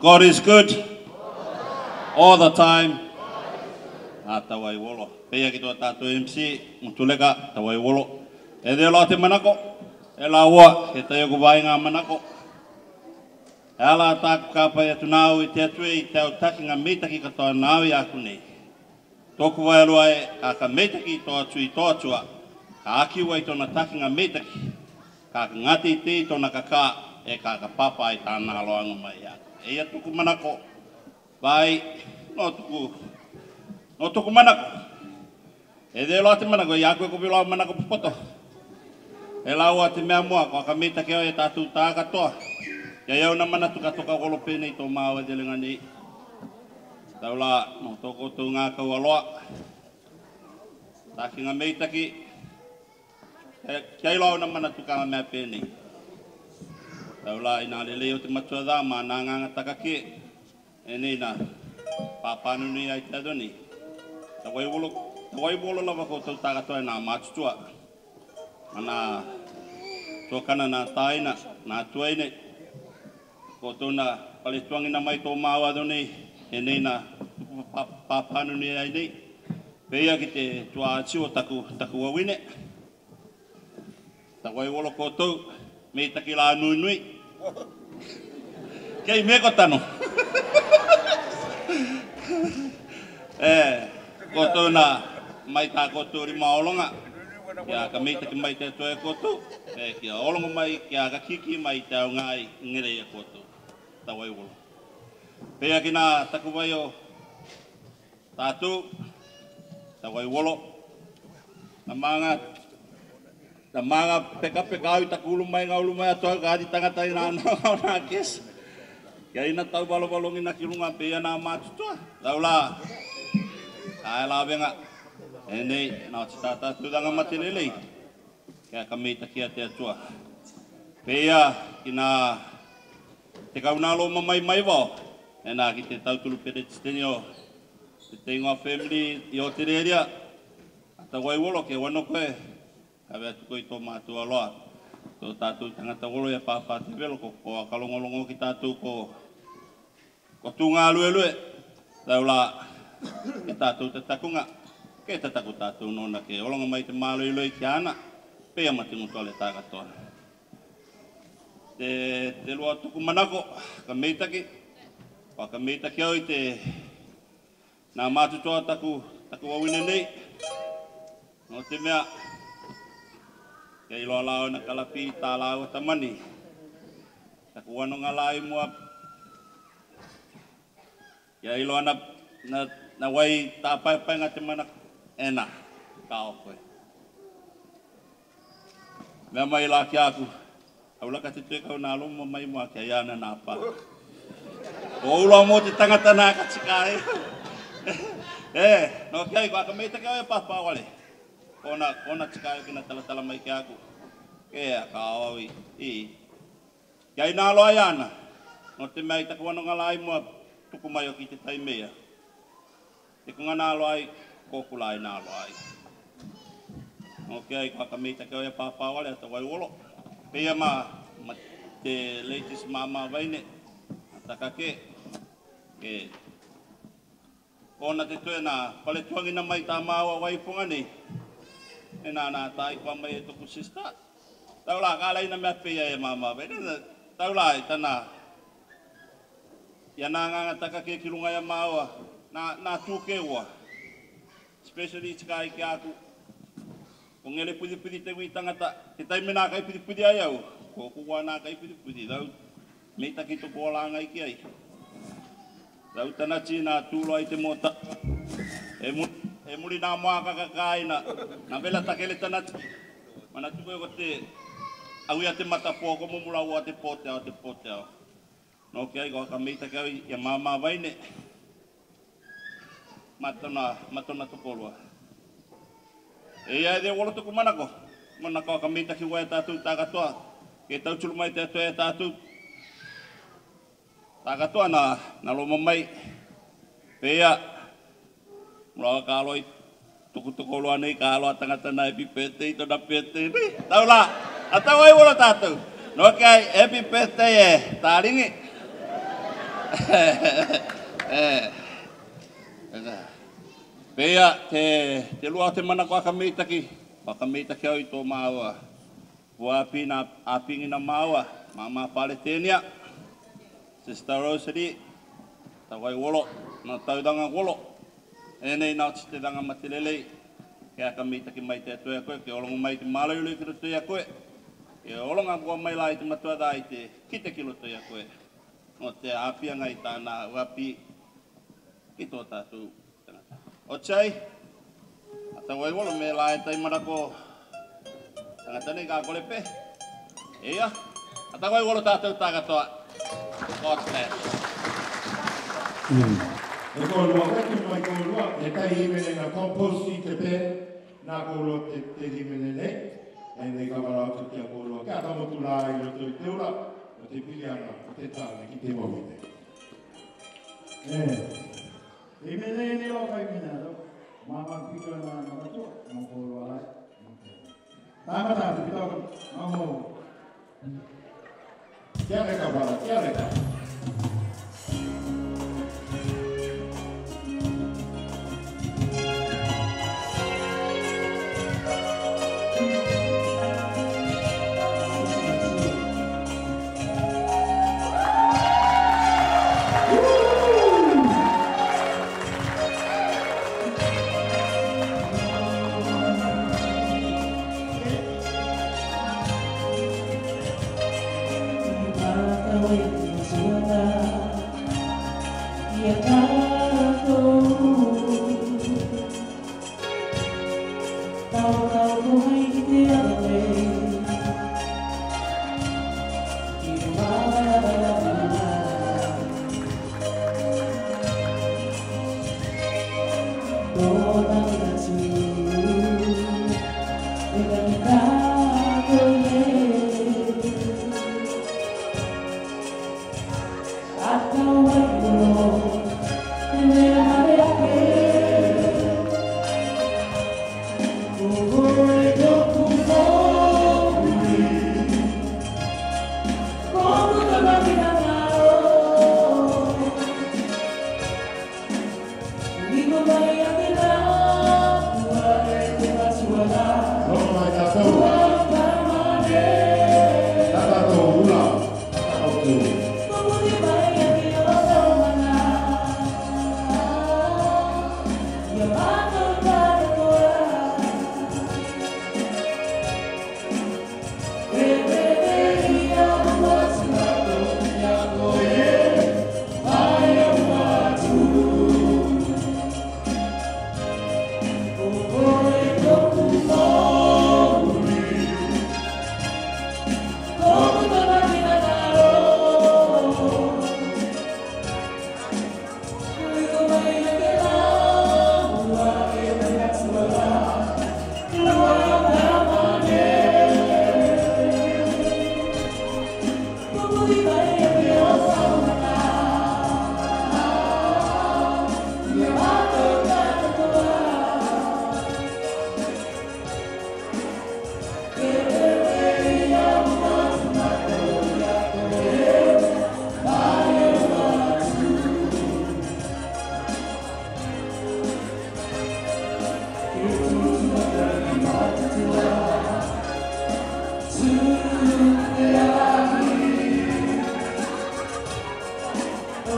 God is good all the time. Tawai wolo. Pea ki tua tātou MC, mutuleka, tawai wolo. E deo loa te manako, e la ua, he tai oku vai ngā manako. E ala tāku kāpai atu nāu i te atue i te au taki ngā meitaki katoa nāu i aku nei. Tōku vai alua e, ka meitaki tō atu i tō atua, ka aki wai tōna taki ngā meitaki, ka ngati i te tōna kakā, e ka papa i tāna aloanga mai aku. E ia tuku manako, vai, no tuku manako. E de loa te manako, i aku e kupi loa manako pupoto. E laua te mea mua, kua ka meitaki au e tātou tā katoa. Ia iau na mana tuka toka kolo pēnei tō māua e delenga nei. Tau la, no tōko tō ngā kau aloa. Tāki ngā meitaki, kia ilau na mana tuka ngā mea pēnei. Tau la, ina lele o te matua dā, mā nā nganga takake. E nei nā, pāpānu nei ai te adoni. Tawai wolo lava ko tau tākatoa e nā mātutua. Ana, tōkana nā tāina, nā tuaine. Ko tōna paletuangina mai tō māua adoni. E nei nā, pāpānu nei ai nei. Pea ki te tua atiu o taku awine. Tawai wolo ko tau, mei taki la nui nui. Kei me ko tano. Ko tōna mai tā koto ri maolonga. Kia ka mei taki mai te atoe koto. Kia olonga mai, kia ka kiki mai te au ngai ngere e koto. Tawai wolo. Pea ki nā taku vai o tātou. Tawai wolo. Na manga peka au i taku ulu mai ngā ulu mai atoa ka ati tangata i nā kes. Kia ina tau balo-balongi na ki runga pea nā mātutua. Tau la, ai la venga. E nei, nā o te tātātu danga mate lelei. Kia ka meita kia te atua. Pea ki nā te kaunalo mai wao. E nā ki te tautulu Peratio o te Teingoa family i o te reria. Ata wai wolo ke wano koe. Ka wea tuko i tō mātua loa. Tō tātou tangata wolo ia pāpā te velo ko a kalongolongo ki tātou ko tūngā lue. Tau la, ke tātou te takunga. Ke te taku tātou nona ke olonga mai te māloiloi ki ana. Pea mati mutua le tākatoa. Te lua tuku manako, ka meitaki. Wa ka meitaki au i te nā mātutoa taku wawine nei. No te mea, kia iloa lao na kalapi tā lao tamani. Taku wanonga lai mua. Kia iloa na wai tā pai te mana ena. Ka o koe. Mea mai la ki aku. Aulaka te tue kau nā loma mai mua kia iana nā pā. O uloa mo te tangata nā katika no kia i kwa ka meita kia e pāpā wale. Kona tika kina tala mai ki aku. Kea ka awawi i. Kia i nā loa iana. No te mea i taku wanonga lai mua tuku mai o ki te taimea. Te kunga nā loa i, kōkula i nā loa i. No kia i kwa ka meita kia e pāpā wale ata wai wolo. Pea ma te latest mama vaine. Takake. Kona te tue nā paletuangina mai tā māua waipunga nei. e nā tai kua mai e toku sista. Taula ka lai na mea pia e mama vene. Taula e tana. Ia nā nganga taka ke kirunga ia maua. Nā tūke ua. Especially tika i ke aku. Ko ngele pudi te ui tangata. Te taime nā kai pudi ai au. Ko kua nā kai pudi. Rau mei taki toko olanga i ki ai. Rau tanachi nā tūlo ai te mota. E muri nā moaka kakaina. Nā vela takele tanachi. Mana tuko e ko te au ia te matapō ko mumula ua te pote au. No ke ai ko ka meita ke au ia mama vaine. Matona tokolua. E ia de wolo toko manako. Mana ko ka meita ki ua e tātou tākatoa. Ke tau tulu mai te atoe e tātou. Tākatoa na loma mai. Pea. Mula ka aloi. Toko loa nei ka aloa tangata na happy birthday tona birthday nei. Taula, atau ai wala tātou. No kai happy birthday e tāringi. Pea te lua te mana kua ka meitaki. Waka meitaki au i tō māua. Kua apingi na māua. Mama pare tēnia. Sister Rosary. Tawai wolo. Na taudanga wolo. E nei nā te ranga matilelei, ke aka meitaki mai te atoe a koe, ke olongo mai te mālaulu i kiro toi a koe, ke olonga kua mai lai te matua dai te kite kilo toi a koe. No te apianga i tāna wapi, ki tō tātou tangata. O tei, ata wai wolo me lai tai marako tangata nei kā kolepe. Eia, ata wai wolo tātou tākatoa. God bless. E kolua, waki mai kolua, e tai himene na komposti te pē, nā kolua te himene nei, e nei kamarau te kia kolua, kia tamotu nā i roto i te ura, o te piliana, o te tāne ki te mawite. Himene ni o kai mina ro, mama pika nā namatua, nā kolua lai. Tāmata, te pitaka, mamo. Kia reka wala, kia reka.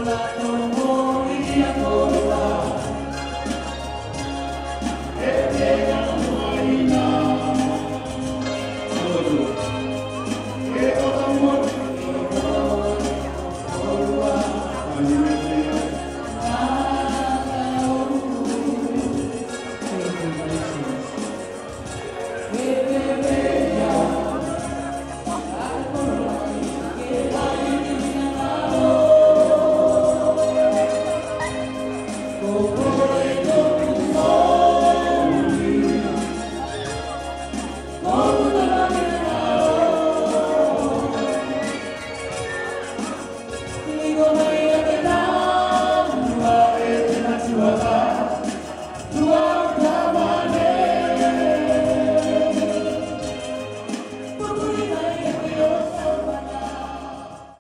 la